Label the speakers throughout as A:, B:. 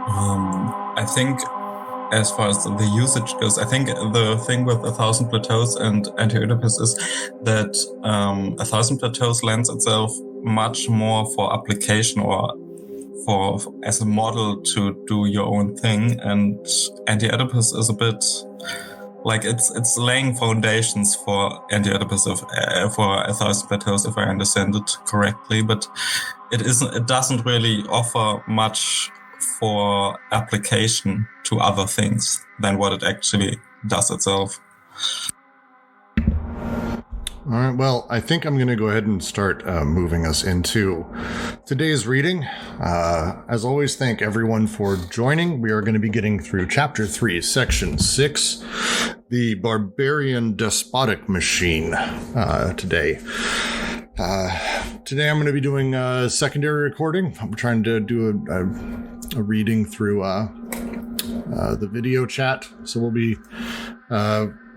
A: I think as far as the usage goes, I think the thing with 1,000 Plateaus and Anti-Oedipus is that 1,000 Plateaus lends itself much more for application or for as a model to do your own thing, and Anti-Oedipus is a bit like it's laying foundations for Anti-Oedipus for 1,000 Plateaus, if I understand it correctly, but it doesn't really offer much for application to other things than what it actually does itself.
B: All right, well, I think I'm going to go ahead and start moving us into today's reading. As always, thank everyone for joining. We are going to be getting through Chapter 3, Section 6, the Barbarian Despotic Machine today. Today I'm going to be doing a secondary recording. I'm trying to do a reading through the video chat. So we'll be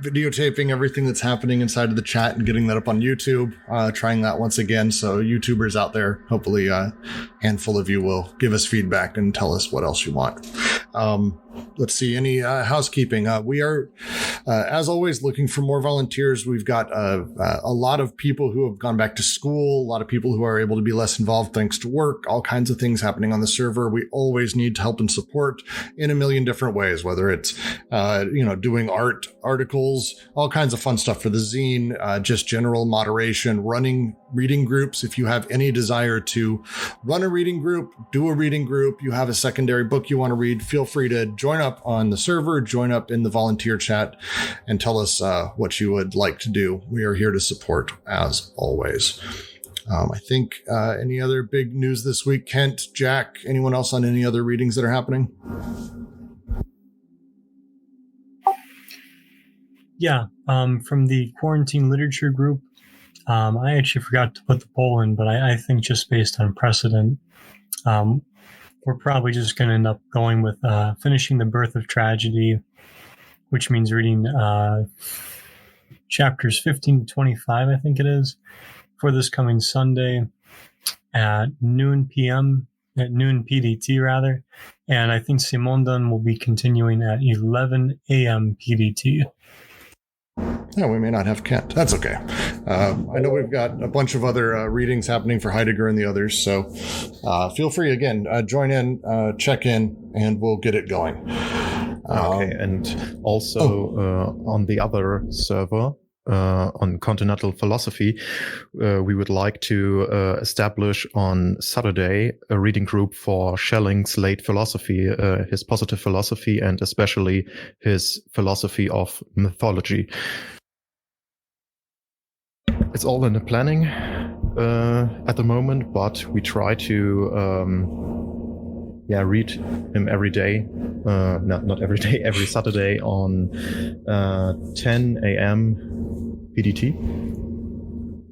B: videotaping everything that's happening inside of the chat and getting that up on YouTube. Trying that once again. So YouTubers out there, hopefully a handful of you will give us feedback and tell us what else you want. Let's see, any housekeeping. We are, as always, looking for more volunteers. We've got a lot of people who have gone back to school, a lot of people who are able to be less involved thanks to work, all kinds of things happening on the server. We always need help and support in a million different ways, whether it's, doing art, articles, all kinds of fun stuff for the zine, just general moderation, running reading groups. If you have any desire to run a reading group, do a reading group, you have a secondary book you want to read, feel free to join up on the server, join up in the volunteer chat, and tell us what you would like to do. We are here to support, as always. I think any other big news this week? Kent, Jack, anyone else on any other readings that are happening?
C: Yeah, from the Quarantine Literature Group, I actually forgot to put the poll in, but I think just based on precedent, we're probably just going to end up going with finishing The Birth of Tragedy, which means reading chapters 15 to 25, I think it is, for this coming Sunday at noon PDT rather. And I think Simondon will be continuing at 11 a.m. PDT.
B: Yeah, we may not have Kent. That's okay. I know we've got a bunch of other readings happening for Heidegger and the others, so feel free, again, join in, check in, and we'll get it going.
D: Okay, and also on the other server, on Continental Philosophy, we would like to establish on Saturday a reading group for Schelling's late philosophy, his positive philosophy, and especially his philosophy of mythology. It's all in the planning at the moment, but we try to read him every day. Not every day, every Saturday on 10 a.m. PDT.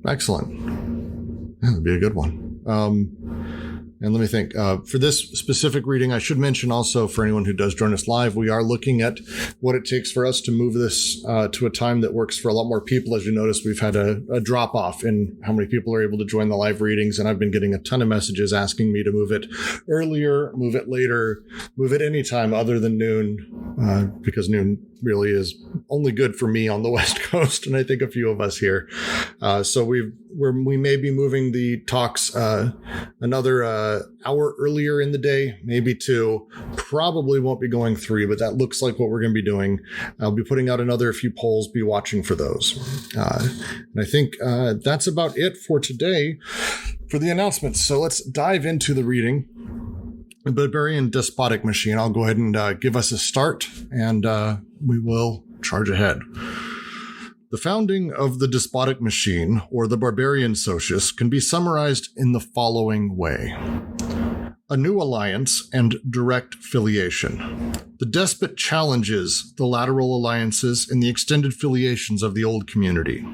B: Excellent. That'd be a good one. And let me think. For this specific reading, I should mention also for anyone who does join us live, we are looking at what it takes for us to move this to a time that works for a lot more people. As you notice, we've had a drop off in how many people are able to join the live readings, and I've been getting a ton of messages asking me to move it earlier, move it later, move it anytime other than noon, because noon really is only good for me on the West Coast, and I think a few of us here. So we may be moving the talks another hour earlier in the day, maybe 2. Probably won't be going 3, but that looks like what we're going to be doing. I'll be putting out another few polls. Be watching for those. And I think that's about it for today for the announcements. So let's dive into the reading. The Barbarian Despotic Machine. I'll go ahead and give us a start, and we will charge ahead. The founding of the Despotic Machine, or the Barbarian Socius, can be summarized in the following way. A new alliance and direct filiation. The despot challenges the lateral alliances and the extended filiations of the old community.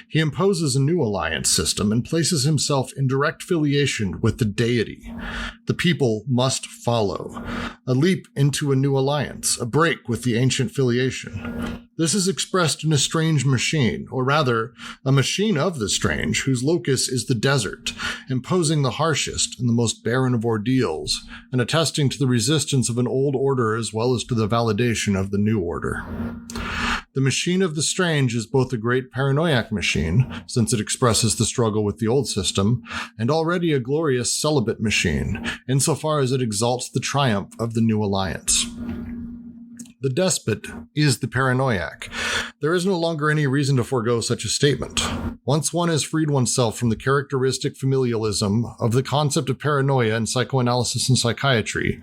B: He imposes a new alliance system and places himself in direct filiation with the deity. The people must follow. A leap into a new alliance, a break with the ancient filiation. This is expressed in a strange machine, or rather, a machine of the strange, whose locus is the desert, imposing the harshest and the most barren of ordeals, and attesting to the resistance of an old order as well as to the validation of the new order. The machine of the strange is both a great paranoiac machine, since it expresses the struggle with the old system, and already a glorious celibate machine, insofar as it exalts the triumph of the new alliance. The despot is the paranoiac. There is no longer any reason to forego such a statement. Once one has freed oneself from the characteristic familialism of the concept of paranoia in psychoanalysis and psychiatry,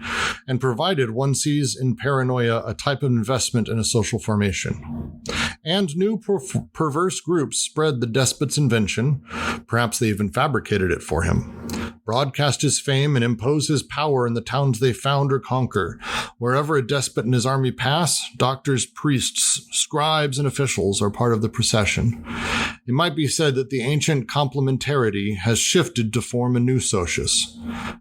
B: and provided one sees in paranoia a type of investment in a social formation. And new perverse groups spread the despot's invention, perhaps they even fabricated it for him, broadcast his fame and impose his power in the towns they found or conquer. Wherever a despot and his army pass, doctors, priests, scribes, and officials are part of the procession. It might be said that the ancient complementarity has shifted to form a new Socius.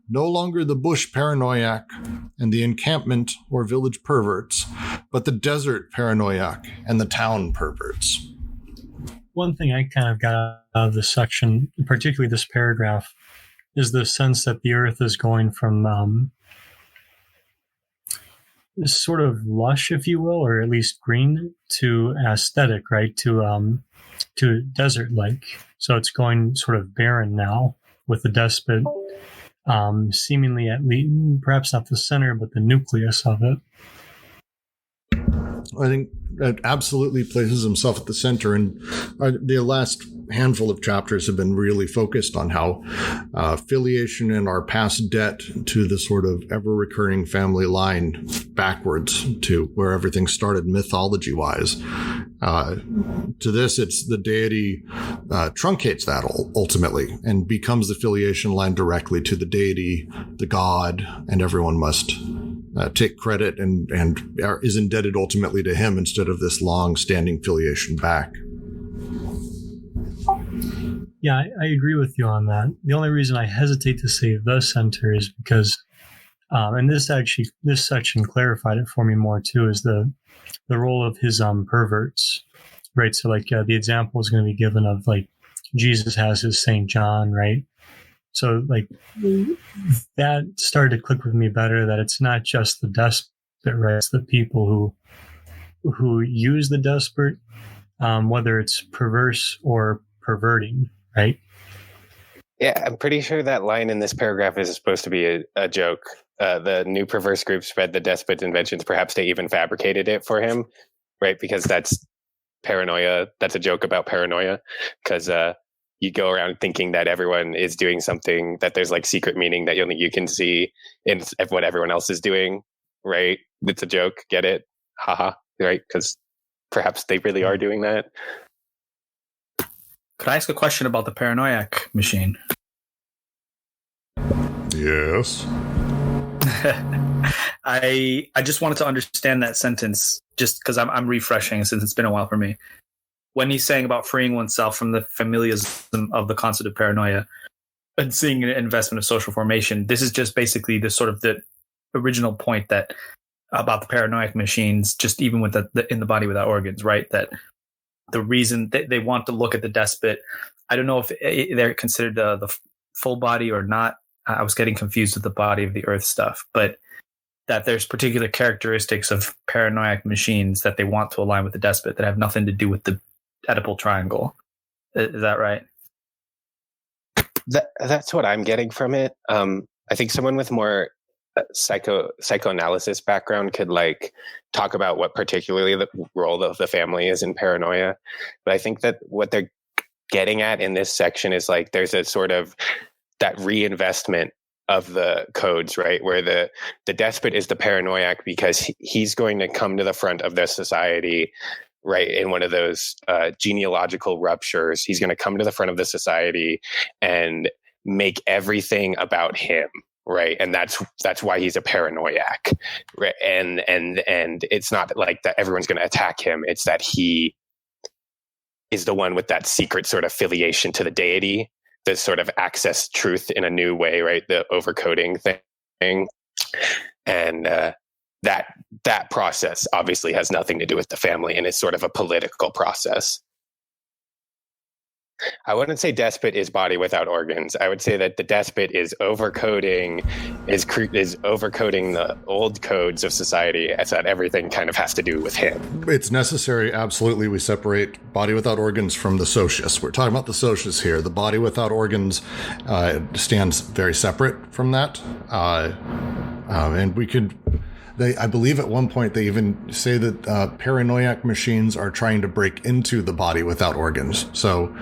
B: No longer the bush paranoiac and the encampment or village perverts, but the desert paranoiac and the town perverts.
C: One thing I kind of got out of this section, particularly this paragraph, is the sense that the earth is going from sort of lush, if you will, or at least green, to aesthetic, right? To desert-like. So it's going sort of barren now, with the despot seemingly at least, perhaps not the center, but the nucleus of it.
B: I think that absolutely places himself at the center. And the last handful of chapters have been really focused on how affiliation and our past debt to the sort of ever-recurring family line backwards to where everything started mythology-wise. To this, it's the deity truncates that ultimately and becomes the filiation line directly to the deity, the god, and everyone must take credit and is indebted ultimately to him instead of this long-standing filiation back.
C: Yeah, I agree with you on that. The only reason I hesitate to say the center is because, and this section clarified it for me more too, is the role of his perverts, right? So like the example is going to be given of like Jesus has his Saint John, right? So like that started to click with me better, that it's not just the despot, right? It's the people who use the despot, whether it's perverse or perverting, right?
E: Yeah, I'm pretty sure that line in this paragraph is supposed to be a joke. The new perverse group spread the despot's inventions. Perhaps they even fabricated it for him, right? Because that's paranoia. That's a joke about paranoia. Because you go around thinking that everyone is doing something, that there's like secret meaning that only you can see in what everyone else is doing, right? It's a joke. Get it? Haha, right? Because perhaps they really are doing that.
F: Could I ask a question about the paranoiac machine?
B: Yes.
F: I just wanted to understand that sentence, just because I'm refreshing since it's been a while for me. When he's saying about freeing oneself from the familialism of the concept of paranoia and seeing an investment of social formation, this is just basically the sort of the original point that about the paranoiac machines, just even with the in the body without organs, right? That the reason they want to look at the despot, I don't know if they're considered the full body or not. I was getting confused with the body of the earth stuff, but that there's particular characteristics of paranoiac machines that they want to align with the despot that have nothing to do with the Oedipal triangle. Is that right?
E: That's what I'm getting from it. I think someone with more psychoanalysis background could like talk about what particularly the role of the family is in paranoia. But I think that what they're getting at in this section is like there's a sort of that reinvestment of the codes, right? Where the despot is the paranoiac because he's going to come to the front of their society, right? In one of those genealogical ruptures, he's going to come to the front of the society and make everything about him, right? And that's why he's a paranoiac, right? And it's not like that everyone's going to attack him. It's that he is the one with that secret sort of affiliation to the deity, that sort of access truth in a new way, right? The overcoding thing. And that process obviously has nothing to do with the family, and it's sort of a political process. I wouldn't say despot is body without organs. I would say that the despot is overcoding the old codes of society, as that everything kind of has to do with him.
B: It's necessary. Absolutely. We separate body without organs from the Socius. We're talking about the Socius here. The body without organs stands very separate from that. And we could... I believe at one point they even say that paranoiac machines are trying to break into the body without organs. So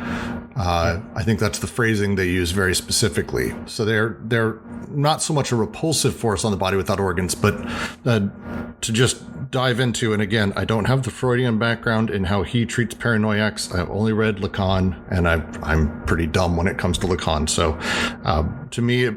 B: I think that's the phrasing they use very specifically. So they're not so much a repulsive force on the body without organs, but to just dive into, and again, I don't have the Freudian background in how he treats paranoiacs. I've only read Lacan, and I'm pretty dumb when it comes to Lacan. So to me,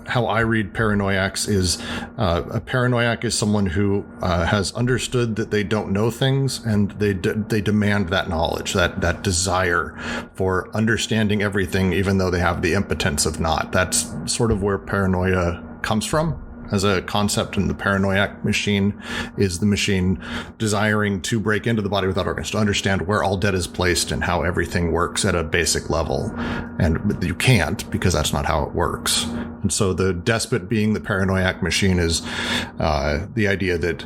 B: how I read paranoiacs is a paranoiac is someone who has understood that they don't know things, and they demand that knowledge, that desire for understanding everything, even though they have the impotence of not. That's sort of where paranoia comes from as a concept. In the paranoiac machine is the machine desiring to break into the body without organs, to understand where all debt is placed and how everything works at a basic level. And you can't, because that's not how it works. And so the despot being the paranoiac machine is the idea that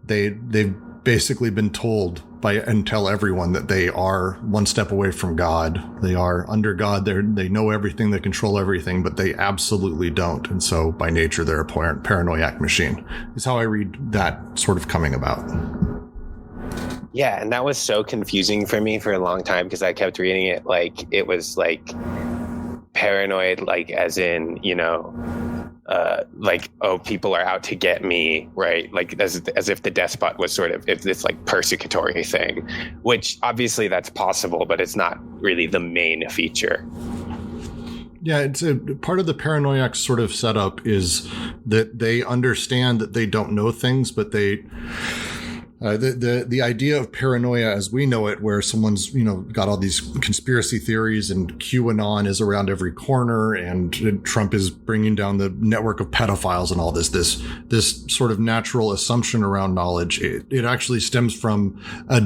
B: they've basically been told and tell everyone that they are one step away from God. They are under God. They know everything. They control everything, but they absolutely don't. And so by nature, they're a paranoiac machine, is how I read that sort of coming about.
E: Yeah. And that was so confusing for me for a long time, because I kept reading it like it was like paranoid, like as in, like, oh, people are out to get me, right? Like as if the despot was sort of this like persecutory thing, which obviously that's possible, but it's not really the main feature.
B: Yeah, it's a part of the paranoiac sort of setup is that they understand that they don't know things, but they... The idea of paranoia as we know it, where someone's, got all these conspiracy theories and QAnon is around every corner and Trump is bringing down the network of pedophiles and all this sort of natural assumption around knowledge. It actually stems from a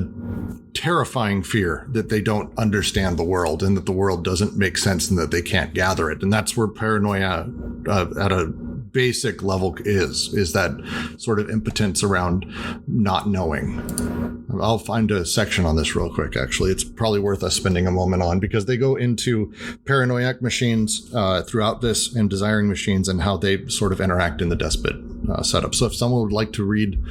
B: terrifying fear that they don't understand the world and that the world doesn't make sense and that they can't gather it. And that's where paranoia at a basic level is that sort of impotence around not knowing. I'll find a section on this real quick. Actually, it's probably worth us spending a moment on, because they go into paranoiac machines throughout this and desiring machines and how they sort of interact in the despot setup. So if someone would like to read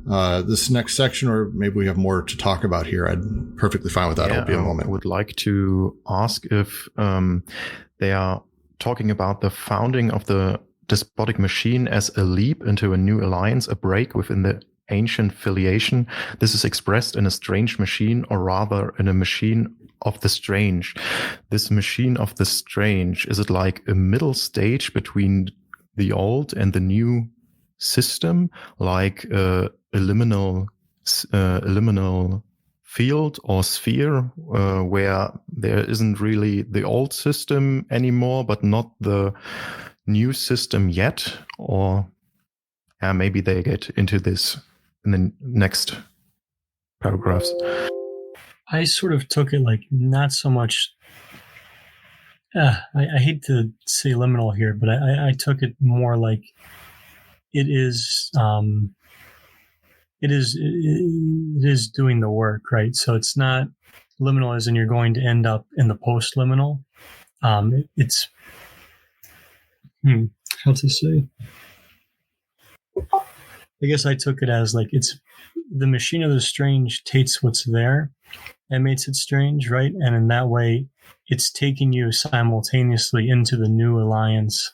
B: this next section, or maybe we have more to talk about here, I'd perfectly fine with that. It'll be a moment.
D: I would like to ask if they are talking about the founding of the Despotic Machine as a leap into a new alliance, a break within the ancient filiation. This is expressed in a strange machine, or rather in a machine of the strange. This machine of the strange, is it like a middle stage between the old and the new system, like a liminal field or sphere where there isn't really the old system anymore, but not the new system yet? Or maybe they get into this in the next paragraphs.
C: I sort of took it like not so much. I hate to say liminal here, but I took it more like it is doing the work, right? So it's not liminal as in you're going to end up in the post-liminal. It's how to say? I guess I took it as like it's the machine of the strange takes what's there and makes it strange, right? And in that way, it's taking you simultaneously into the new alliance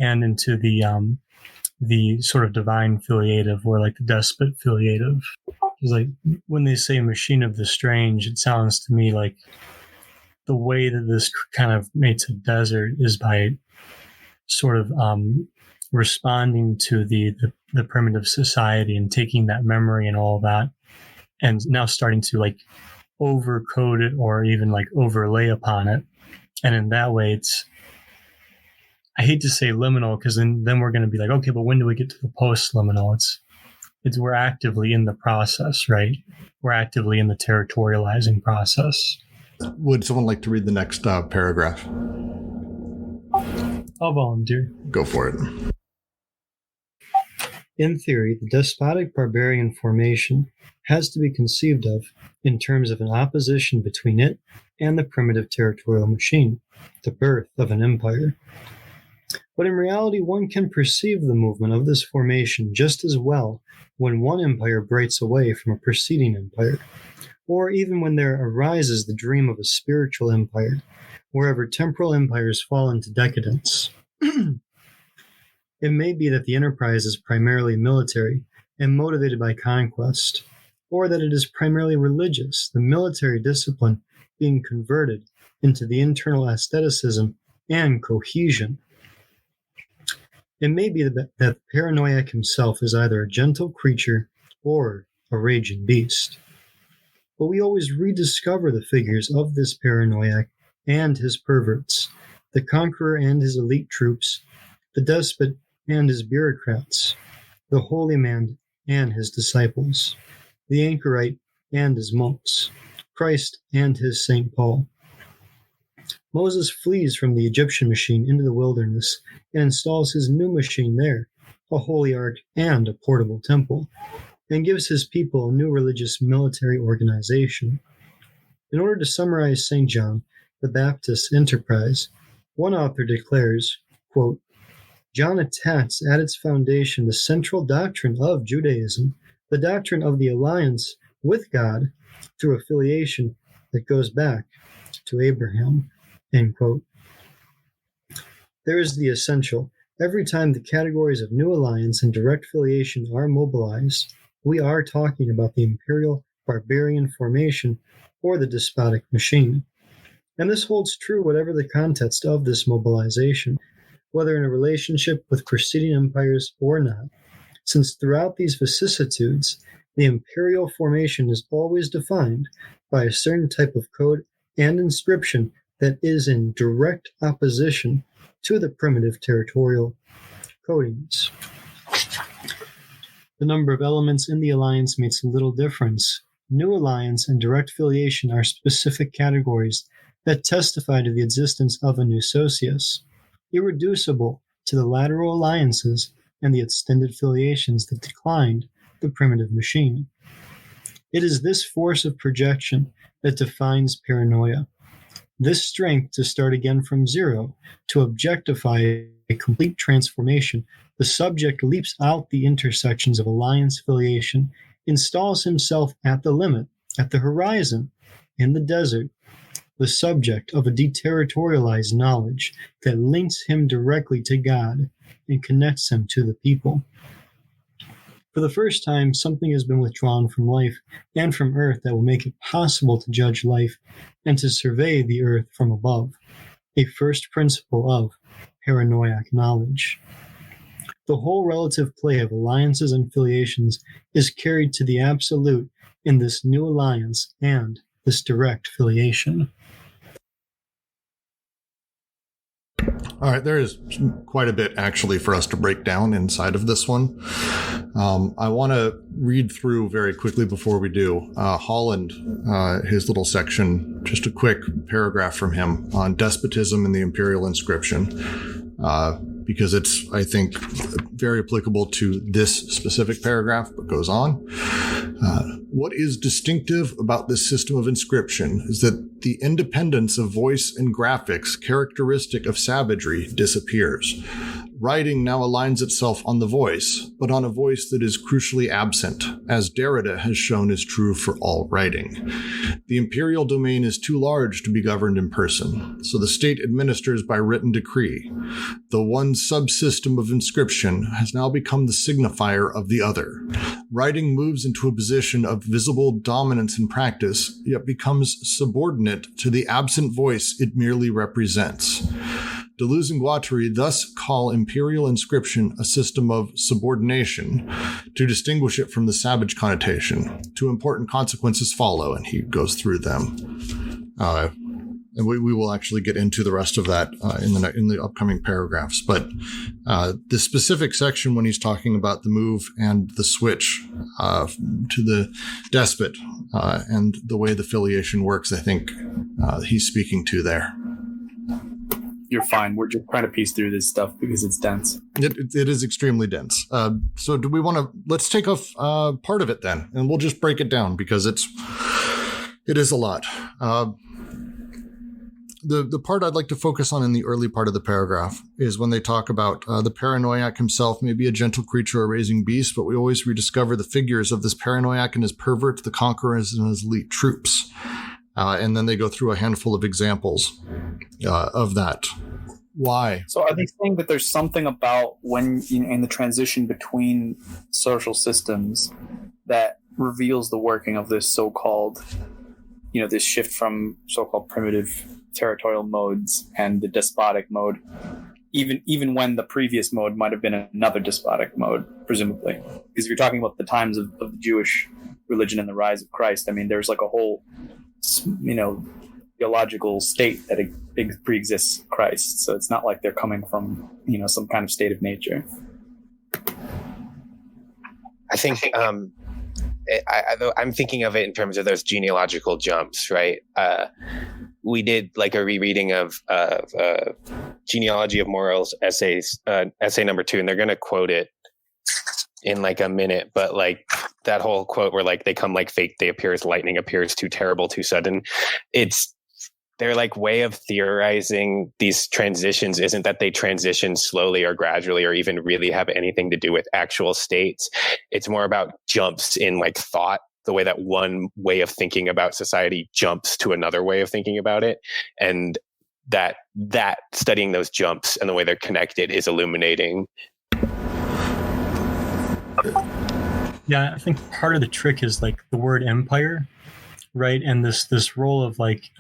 C: and into the sort of divine filiative, or like the despot filiative. It's like when they say machine of the strange, it sounds to me like the way that this kind of makes a desert is by sort of responding to the primitive society and taking that memory and all that, and now starting to like overcode it or even like overlay upon it. And in that way, it's, I hate to say liminal, because then we're going to be like, okay, but when do we get to the post-liminal? It's we're actively in the process, right? We're actively in the territorializing process.
B: Would someone like to read the next paragraph?
C: I'll volunteer.
B: Go for it.
C: In theory, the despotic barbarian formation has to be conceived of in terms of an opposition between it and the primitive territorial machine, the birth of an empire. But in reality, one can perceive the movement of this formation just as well when one empire breaks away from a preceding empire, or even when there arises the dream of a spiritual empire, wherever temporal empires fall into decadence. It may be that the enterprise is primarily military and motivated by conquest, or that it is primarily religious, the military discipline being converted into the internal aestheticism and cohesion. It may be that the paranoiac himself is either a gentle creature or a raging beast. But we always rediscover the figures of this paranoiac and his perverts, the conqueror and his elite troops, the despot and his bureaucrats, the holy man and his disciples, the anchorite and his monks, Christ and his St. Paul. Moses flees from the Egyptian machine into the wilderness and installs his new machine there, a holy ark and a portable temple, and gives his people a new religious military organization. In order to summarize St. John the Baptist's enterprise, one author declares, quote, John attacks at its foundation the central doctrine of Judaism, the doctrine of the alliance with God through affiliation that goes back to Abraham, end quote. There is the essential. Every time the categories of new alliance and direct affiliation are mobilized, we are talking about the imperial barbarian formation or the despotic machine. And this holds true whatever the context of this mobilization, whether in a relationship with preceding empires or not, since throughout these vicissitudes, the imperial formation is always defined by a certain type of code and inscription that is in direct opposition to the primitive territorial codings. The number of elements in the alliance makes little difference. New alliance and direct affiliation are specific categories that testify to the existence of a new Socius, irreducible to the lateral alliances and the extended affiliations that declined the primitive machine. It is this force of projection that defines paranoia. This strength to start again from zero, to objectify a complete transformation. The subject leaps out the intersections of alliance affiliation, installs himself at the limit, at the horizon, in the desert, the subject of a deterritorialized knowledge that links him directly to God and connects him to the people. For the first time, something has been withdrawn from life and from earth that will make it possible to judge life and to survey the earth from above, a first principle of paranoiac knowledge. The whole relative play of alliances and affiliations is carried to the absolute in this new alliance and this direct affiliation.
B: All right, there is quite a bit actually for us to break down inside of this one. I want to read through very quickly before we do. Holland, his little section, just a quick paragraph from him on despotism and the imperial inscription, because it's, I think, very applicable to this specific paragraph, but goes on. What is distinctive about this system of inscription is that the independence of voice and graphics characteristic of savagery disappears. Writing now aligns itself on the voice, but on a voice that is crucially absent, as Derrida has shown is true for all writing. The imperial domain is too large to be governed in person, so the state administers by written decree. The one subsystem of inscription has now become the signifier of the other. Writing moves into a position of visible dominance in practice, yet becomes subordinate to the absent voice it merely represents. Deleuze and Guattari thus call imperial inscription a system of subordination to distinguish it from the savage connotation. Two important consequences follow, and he goes through them. And we will actually get into the rest of that in the upcoming paragraphs. But the specific section when he's talking about the move and the switch to the despot and the way the filiation works, I think he's speaking to there.
F: You're fine. We're just trying to piece through this stuff because it's dense.
B: It is extremely dense. So do we want to, let's take off part of it then, and we'll just break it down because it is a lot. The part I'd like to focus on in the early part of the paragraph is when they talk about the paranoiac himself may be a gentle creature or raising beast, but we always rediscover the figures of this paranoiac and his pervert, the conquerors, and his elite troops. And then they go through a handful of examples of that. Why?
F: So are they saying that there's something about when in the transition between social systems that reveals the working of this so-called, this shift from so-called primitive territorial modes and the despotic mode, even when the previous mode might have been another despotic mode, presumably? Because if you're talking about the times of the Jewish religion and the rise of Christ, I mean, there's like a whole, theological state that pre-exists Christ. So it's not like they're coming from, some kind of state of nature.
E: I think I'm thinking of it in terms of those genealogical jumps, right? We did like a rereading of Genealogy of Morals essays, essay number 2, and they're going to quote it in like a minute. But like that whole quote where like they come like fate, they appear as lightning, appears too terrible, too sudden. It's their like way of theorizing these transitions isn't that they transition slowly or gradually or even really have anything to do with actual states. It's more about jumps in like thought, the way that one way of thinking about society jumps to another way of thinking about it. And that studying those jumps and the way they're connected is illuminating.
C: Yeah, I think part of the trick is like the word empire, right? And this role of like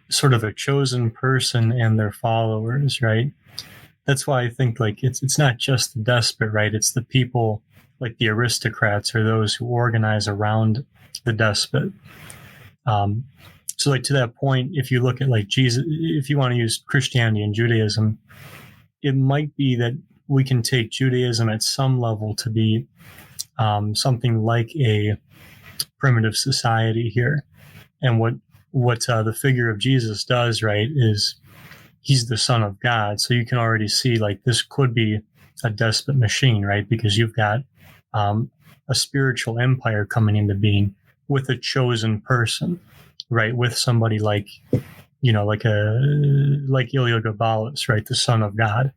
C: sort of a chosen person and their followers, right? That's why I think like it's not just the despot, right? It's the people, like the aristocrats or those who organize around the despot. So like to that point, if you look at like Jesus, if you want to use Christianity and Judaism, it might be that we can take Judaism at some level to be something like a primitive society here. And what the figure of Jesus does, right, is he's the Son of God. So you can already see like this could be a despot machine, right? Because you've got a spiritual empire coming into being with a chosen person, right? With somebody like, like Heliogabalus, right? The Son of God.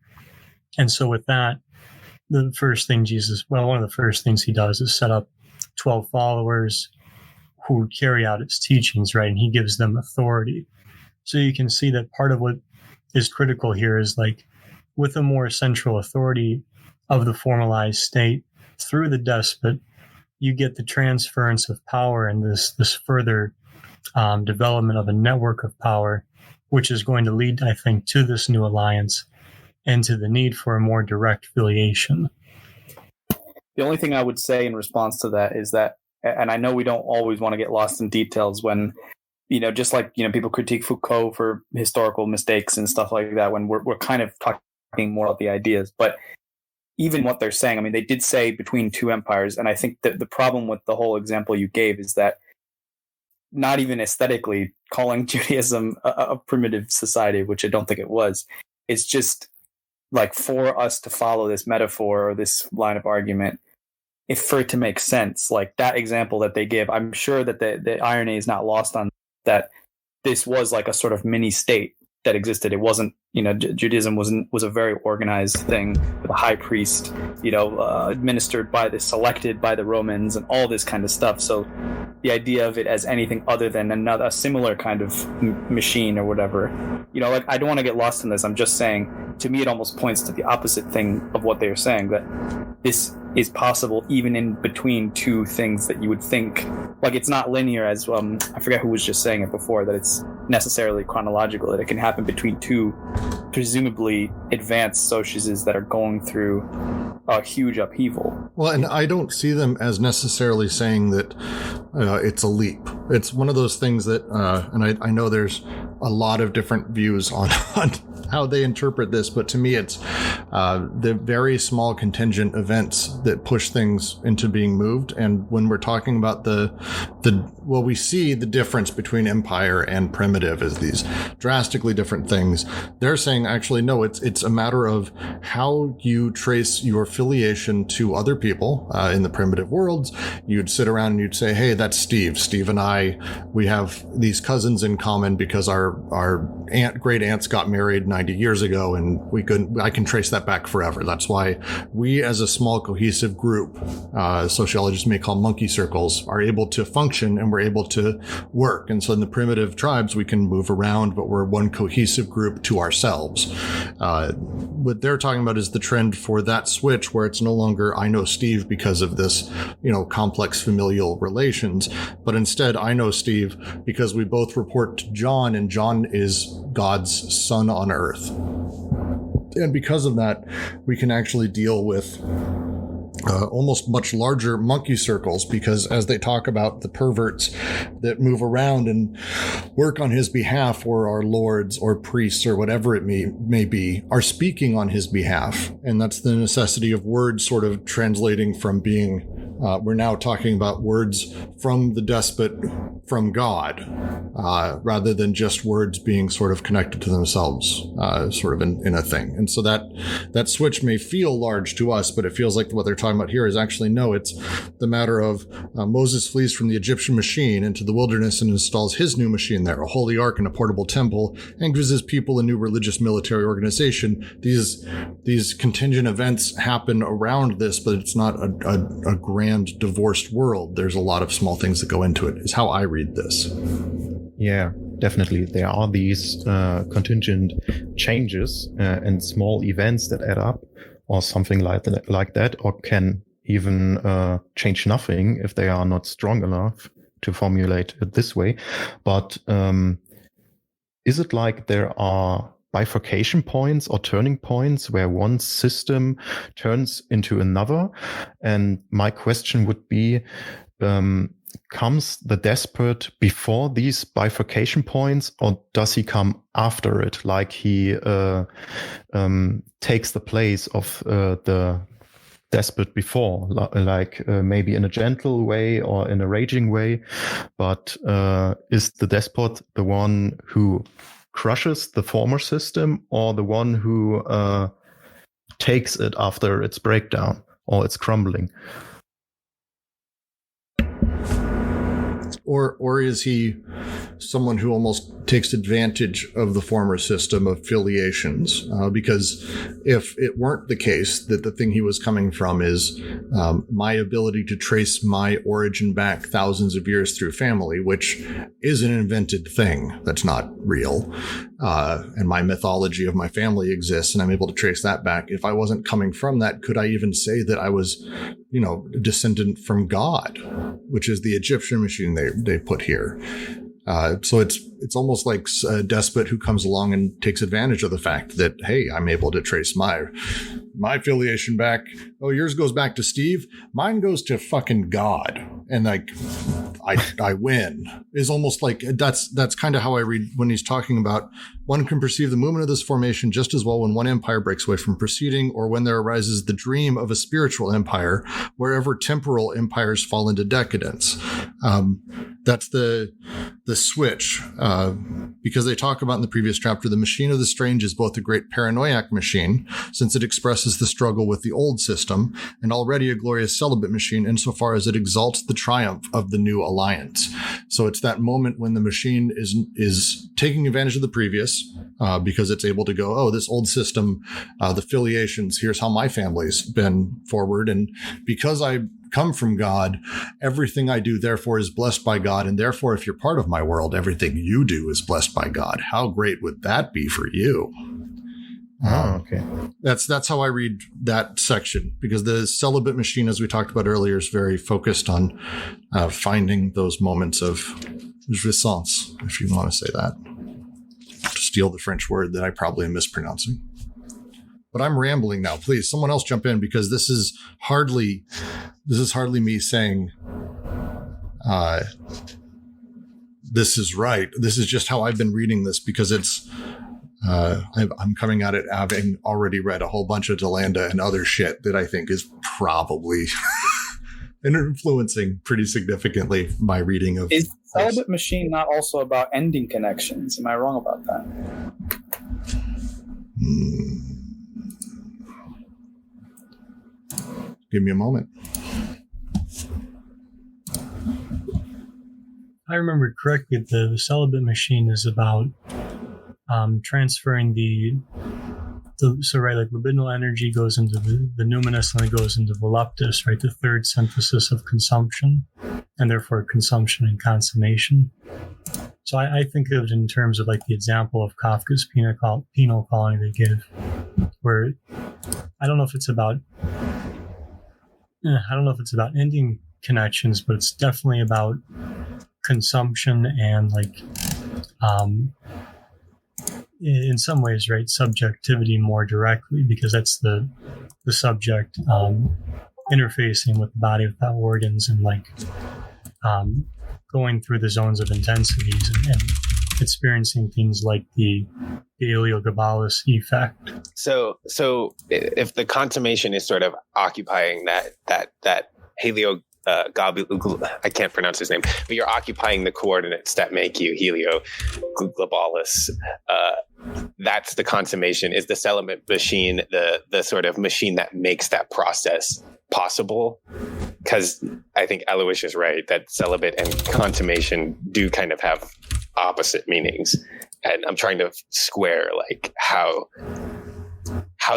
C: And so with that, one of the first things he does is set up 12 followers who carry out its teachings, right? And he gives them authority. So you can see that part of what is critical here is like with a more central authority of the formalized state through the despot, you get the transference of power and this further development of a network of power, which is going to lead, I think, to this new alliance and to the need for a more direct filiation.
F: The only thing I would say in response to that is that, and I know we don't always want to get lost in details when, just like, people critique Foucault for historical mistakes and stuff like that, when we're kind of talking more about the ideas. But even what they're saying, I mean, they did say between two empires. And I think that the problem with the whole example you gave is that not even aesthetically calling Judaism a primitive society, which I don't think it was, it's just like for us to follow this metaphor or this line of argument, for it to make sense, like that example that they give, I'm sure that the irony is not lost on that. This was like a sort of mini state that existed. It wasn't, Judaism was a very organized thing with a high priest, administered selected by the Romans and all this kind of stuff. So the idea of it as anything other than a similar kind of machine or whatever, like I don't want to get lost in this. I'm just saying, to me, it almost points to the opposite thing of what they're saying, that this is possible even in between two things that you would think, like it's not linear as, I forget who was just saying it before, that it's necessarily chronological, that it can happen between two presumably advanced Sociuses that are going through a huge upheaval.
B: Well, and I don't see them as necessarily saying that it's a leap. It's one of those things that, and I know there's a lot of different views on how they interpret this, but to me it's the very small contingent events that push things into being moved. And when we're talking about we see the difference between empire and primitive as these drastically different things. They're saying actually no, it's a matter of how you trace your affiliation to other people in the primitive worlds. You'd sit around and you'd say, hey, that's Steve and I, we have these cousins in common because our great aunts got married 90 years ago, and I can trace that back forever. That's why we as a small cohesive group, sociologists may call monkey circles, are able to function and we're able to work. And so in the primitive tribes, we can move around, but we're one cohesive group to ourselves. What they're talking about is the trend for that switch where it's no longer I know Steve because of this, complex familial relations, but instead I know Steve because we both report to John, and John is God's son on earth. And because of that, we can actually deal with almost much larger monkey circles, because as they talk about the perverts that move around and work on his behalf, or our lords or priests or whatever it may be, are speaking on his behalf. And that's the necessity of words sort of translating from being, we're now talking about words from the despot from God, rather than just words being sort of connected to themselves, sort of in a thing. And so that switch may feel large to us, but it feels like what they're talking about here is actually no, it's the matter of Moses flees from the Egyptian machine into the wilderness and installs his new machine there, a holy ark and a portable temple, and gives his people a new religious military organization. These contingent events happen around this, but it's not a grand divorced world. There's a lot of small things that go into it, is how I read this.
D: Yeah, definitely. There are these contingent changes and small events that add up, or something like that, or can even change nothing if they are not strong enough to formulate it this way. But is it like there are bifurcation points or turning points where one system turns into another? And my question would be, comes the despot before these bifurcation points, or does he come after it? Like he takes the place of the despot before, like maybe in a gentle way or in a raging way. But is the despot the one who crushes the former system, or the one who takes it after its breakdown or its crumbling?
B: Or is he someone who almost takes advantage of the former system of filiations? Because if it weren't the case that the thing he was coming from is my ability to trace my origin back thousands of years through family, which is an invented thing that's not real, and my mythology of my family exists, and I'm able to trace that back. If I wasn't coming from that, could I even say that I was, a descendant from God, which is the Egyptian machine they put here? So it's almost like a despot who comes along and takes advantage of the fact that, hey, I'm able to trace my affiliation back. Oh, yours goes back to Steve. Mine goes to fucking God. And like, I win, is almost like that's kind of how I read when he's talking about one can perceive the movement of this formation just as well when one empire breaks away from proceeding, or when there arises the dream of a spiritual empire, wherever temporal empires fall into decadence. That's the switch, because they talk about in the previous chapter, the machine of the strange is both a great paranoiac machine, since it expresses the struggle with the old system, and already a glorious celibate machine insofar as it exalts the triumph of the new alliance. So it's that moment when the machine is taking advantage of the previous, because it's able to go, oh, this old system, the filiations, here's how my family's been forward. And because I come from God, everything I do therefore is blessed by God, and therefore if you're part of my world, everything you do is blessed by God. How great would that be for you?
D: Okay.
B: That's how I read that section, because the celibate machine, as we talked about earlier, is very focused on finding those moments of jouissance, if you want to say that. Just steal the French word that I probably am mispronouncing. But I'm rambling now. Please, someone else jump in, because this is hardly me saying this is right. This is just how I've been reading this, because it's I'm coming at it having already read a whole bunch of DeLanda and other shit that I think is probably influencing pretty significantly my reading of.
G: Is Celibate Machine not also about ending connections? Am I wrong about that?
B: Give me a moment.
C: I remember correctly, the Celibate Machine is about transferring like libidinal energy goes into the numinous, and it goes into voluptus, right? The third synthesis of consumption, and therefore consumption and consummation. So I think of it in terms of like the example of Kafka's penal colony they give, where I don't know if it's about ending connections, but it's definitely about consumption and like in some ways, right, subjectivity more directly, because that's the subject interfacing with the body without organs, and like going through the zones of intensities and experiencing things like the Heliogabalus effect.
E: So if the consummation is sort of occupying that I can't pronounce his name, but you're occupying the coordinates that make you Heliogabalus. That's the consummation. Is the Celibate Machine the sort of machine that makes that process possible? Because I think Alois is right that celibate and consummation do kind of have opposite meanings, and I'm trying to square like how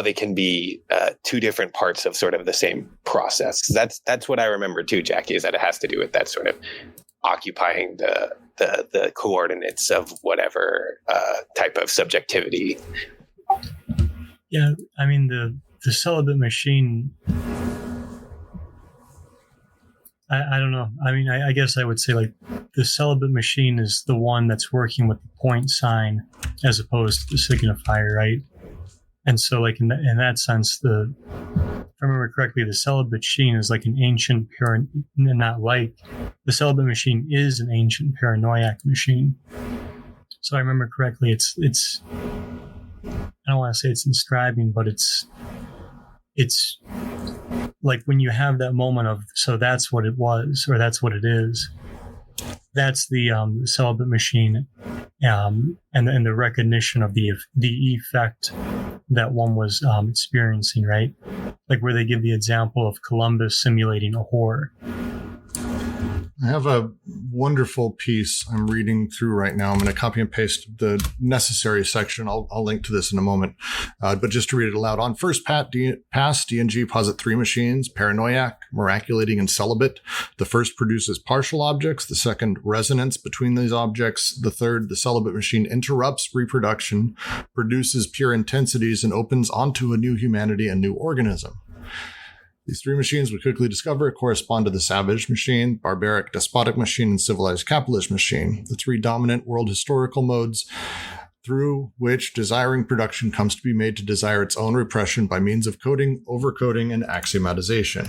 E: they can be two different parts of sort of the same process. That's what I remember too, Jackie, is that it has to do with that sort of occupying the coordinates of whatever type of subjectivity.
C: Yeah, I mean the Celibate Machine. I don't know. I mean, I guess I would say like the Celibate Machine is the one that's working with the point sign as opposed to the signifier, right? And so, like in that sense, if I remember correctly, the Celibate Machine is like an ancient the Celibate Machine is an ancient paranoiac machine. So I remember correctly, it's I don't want to say it's inscribing, but it's like when you have that moment of, so that's what it was, or that's what it is. That's the Celibate Machine, and the recognition of the effect that one was experiencing, right? Like where they give the example of Columbus simulating a whore.
B: I have a wonderful piece I'm reading through right now. I'm going to copy and paste the necessary section. I'll link to this in a moment. But just to read it aloud. On first pass, DNG posit three machines: paranoiac, miraculating, and celibate. The first produces partial objects. The second, resonance between these objects. The third, the celibate machine, interrupts reproduction, produces pure intensities, and opens onto a new humanity and new organism. These three machines we quickly discover correspond to the savage machine, barbaric despotic machine, and civilized capitalist machine, the three dominant world historical modes through which desiring production comes to be made to desire its own repression by means of coding, overcoding, and axiomatization.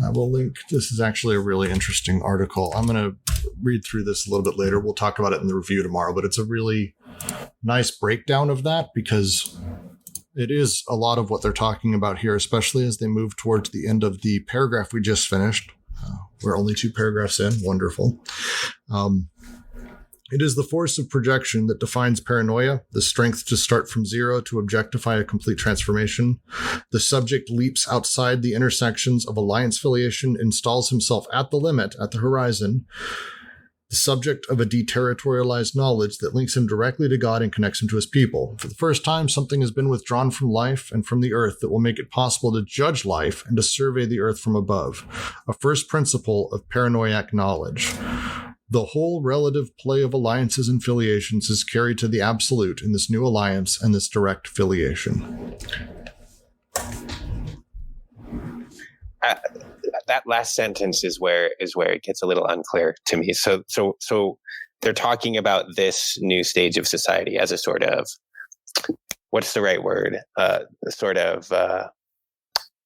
B: I will link. This is actually a really interesting article. I'm going to read through this a little bit later. We'll talk about it in the review tomorrow, but it's a really nice breakdown of that, because it is a lot of what they're talking about here, especially as they move towards the end of the paragraph we just finished. We're only 2 paragraphs in. Wonderful. It is the force of projection that defines paranoia, the strength to start from zero to objectify a complete transformation. The subject leaps outside the intersections of alliance filiation, installs himself at the limit, at the horizon, the subject of a deterritorialized knowledge that links him directly to God and connects him to his people. For the first time, something has been withdrawn from life and from the earth that will make it possible to judge life and to survey the earth from above. A first principle of paranoiac knowledge. The whole relative play of alliances and filiations is carried to the absolute in this new alliance and this direct filiation.
E: That last sentence is where it gets a little unclear to me. So they're talking about this new stage of society as a sort of, what's the right word? Sort of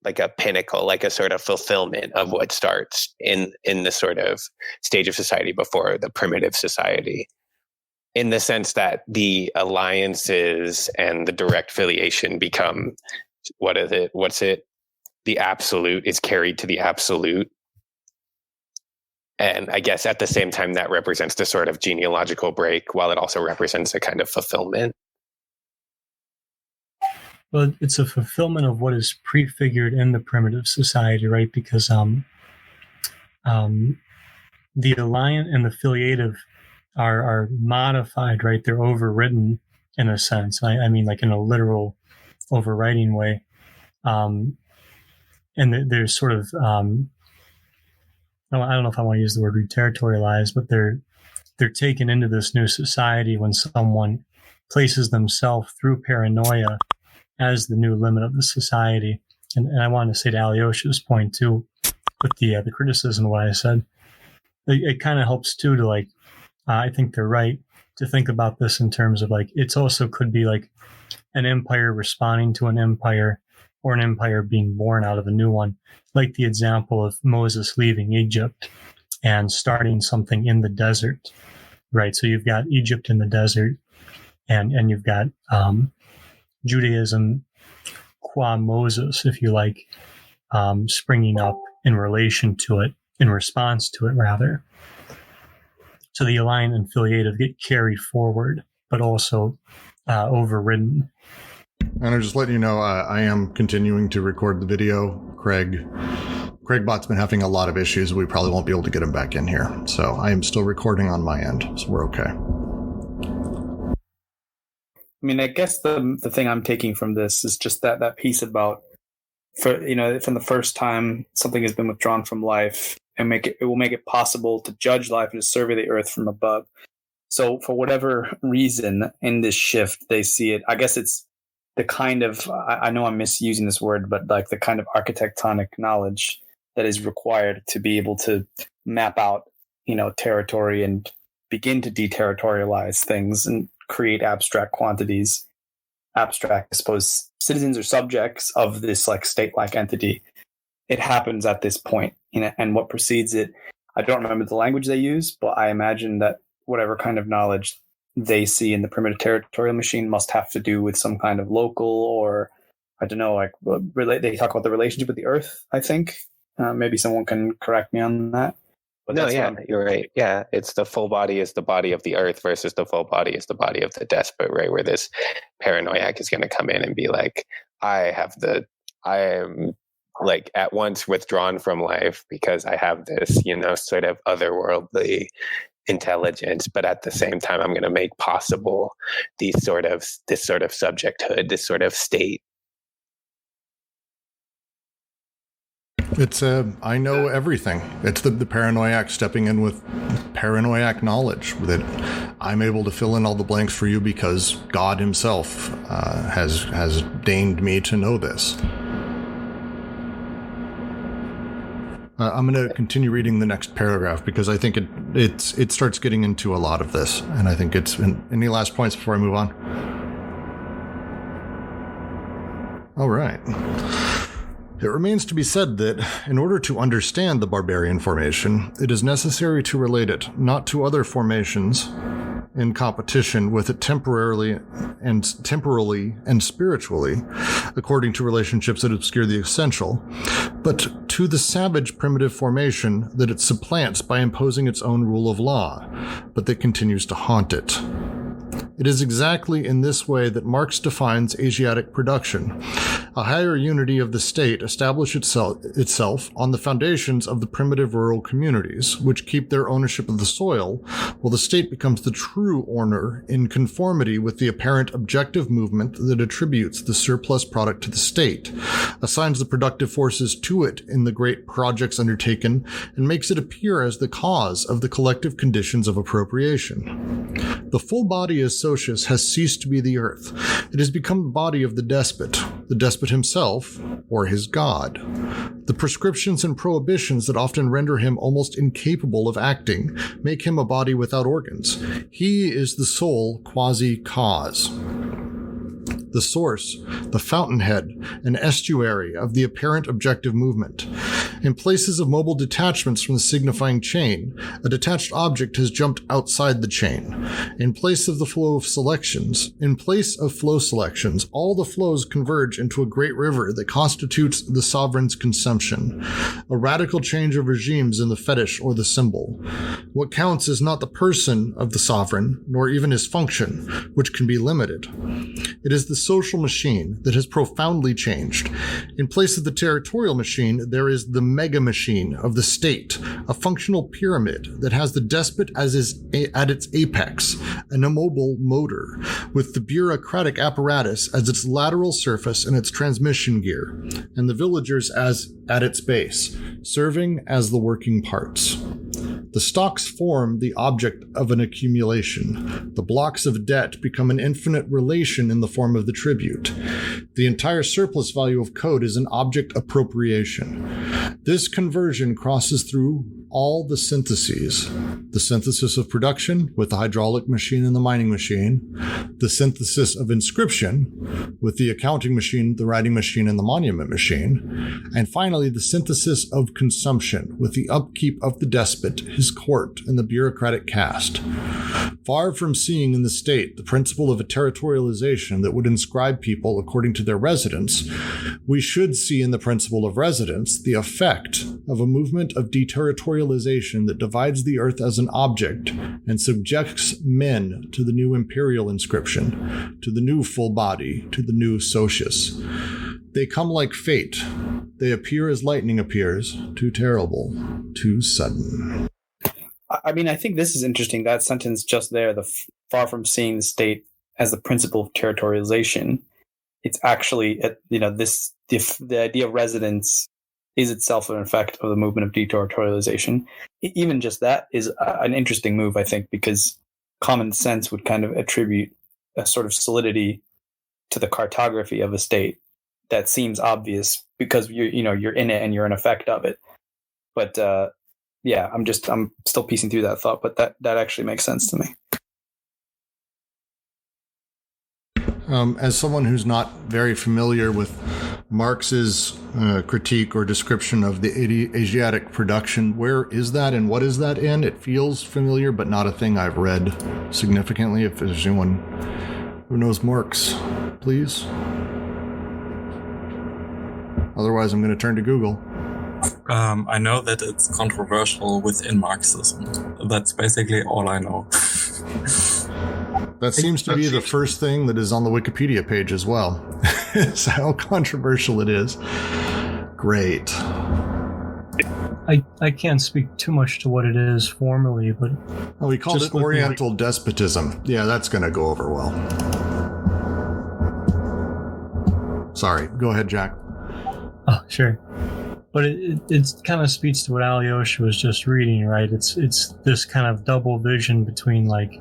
E: like a pinnacle, like a sort of fulfillment of what starts in the sort of stage of society before the primitive society, in the sense that the alliances and the direct filiation become, the absolute is carried to the absolute. And I guess at the same time that represents the sort of genealogical break, while it also represents a kind of fulfillment.
C: Well, it's a fulfillment of what is prefigured in the primitive society, right? Because the alliant and the filiative are modified, right? They're overwritten in a sense. I mean, like in a literal overwriting way. And there's sort of, I don't know if I want to use the word reterritorialized, but they're taken into this new society when someone places themselves through paranoia as the new limit of the society. And I want to say to Alyosha's point too, with the criticism of what I said, it kind of helps too to like, I think they're right to think about this in terms of like, it's also could be like an empire responding to an empire, or an empire being born out of a new one, like the example of Moses leaving Egypt and starting something in the desert, right? So you've got Egypt in the desert, and you've got Judaism qua Moses, if you like, springing up in relation to it, in response to it, rather. So the alliant and filiative get carried forward, but also overridden.
B: And I'm just letting you know, I am continuing to record the video. Craigbot's been having a lot of issues. We probably won't be able to get him back in here. So I am still recording on my end, so we're okay.
G: I mean, I guess the thing I'm taking from this is just that piece about, from the first time something has been withdrawn from life, and it will make it possible to judge life and to survey the earth from above. So for whatever reason in this shift, they see it. I guess it's the kind of, I know I'm misusing this word, but like the kind of architectonic knowledge that is required to be able to map out, territory and begin to deterritorialize things and create abstract quantities, I suppose, citizens or subjects of this like state-like entity. It happens at this point, and what precedes it, I don't remember the language they use, but I imagine that whatever kind of knowledge they see in the primitive territorial machine must have to do with some kind of local, or I don't know, like they talk about the relationship with the earth, I think. Maybe someone can correct me on that. But
E: no, yeah, you're right. Yeah, it's the full body is the body of the earth versus the full body is the body of the despot, right? Where this paranoiac is going to come in and be like, I am like at once withdrawn from life because I have this, sort of otherworldly intelligence, but at the same time, I'm going to make possible this sort of subjecthood, this sort of state.
B: It's I know everything. It's the paranoiac stepping in with paranoiac knowledge that I'm able to fill in all the blanks for you because God himself has deigned me to know this. I'm going to continue reading the next paragraph because I think it starts getting into a lot of this, and I think it's any last points before I move on. All right. It remains to be said that, in order to understand the barbarian formation, it is necessary to relate it not to other formations in competition with it temporarily and spiritually, according to relationships that obscure the essential, but to the savage primitive formation that it supplants by imposing its own rule of law, but that continues to haunt it. It is exactly in this way that Marx defines Asiatic production. A higher unity of the state established itself on the foundations of the primitive rural communities, which keep their ownership of the soil, while the state becomes the true owner in conformity with the apparent objective movement that attributes the surplus product to the state, assigns the productive forces to it in the great projects undertaken, and makes it appear as the cause of the collective conditions of appropriation. The full body, as Socius, has ceased to be the earth. It has become the body of the despot himself, or his god. The prescriptions and prohibitions that often render him almost incapable of acting make him a body without organs. He is the sole quasi-cause, the source, the fountainhead, an estuary of the apparent objective movement. In places of mobile detachments from the signifying chain, a detached object has jumped outside the chain. In place of flow selections, all the flows converge into a great river that constitutes the sovereign's consumption, a radical change of regimes in the fetish or the symbol. What counts is not the person of the sovereign, nor even his function, which can be limited. It is the social machine that has profoundly changed. In place of the territorial machine, there is the mega machine of the state, a functional pyramid that has the despot at its apex, an immobile motor, with the bureaucratic apparatus as its lateral surface and its transmission gear, and the villagers as at its base, serving as the working parts. The stocks form the object of an accumulation. The blocks of debt become an infinite relation in the form of the tribute. The entire surplus value of code is an object appropriation. This conversion crosses through all the syntheses. The synthesis of production with the hydraulic machine and the mining machine. The synthesis of inscription with the accounting machine, the writing machine, and the monument machine. And finally, the synthesis of consumption with the upkeep of the despot, his court, and the bureaucratic caste. Far from seeing in the state the principle of a territorialization that would inscribe people according to their residence, we should see in the principle of residence the effect of a movement of deterritorialization that divides the earth as an object and subjects men to the new imperial inscription, to the new full body, to the new Socius. They come like fate. They appear as lightning appears, too terrible, too sudden.
G: I mean, I think this is interesting. That sentence just there, far from seeing the state as the principle of territorialization, it's actually, the idea of residence is itself an effect of the movement of deterritorialization. Even just that is an interesting move, I think, because common sense would kind of attribute a sort of solidity to the cartography of a state that seems obvious because you're in it and you're an effect of it. But I'm still piecing through that thought, but that actually makes sense to me.
B: As someone who's not very familiar with Marx's critique or description of the Asiatic production, where is that and what is that in? It feels familiar, but not a thing I've read significantly. If there's anyone who knows Marx, please. Otherwise, I'm going to turn to Google.
A: I know that it's controversial within Marxism. That's basically all I know.
B: That seems to be the first thing that is on the Wikipedia page as well. Is how controversial it is. Great.
C: I can't speak too much to what it is formally, but...
B: Oh, we called it Oriental despotism. Yeah, that's going to go over well. Sorry, go ahead, Jack.
C: Oh, sure. But it kind of speaks to what Alyosha was just reading, right? It's this kind of double vision between like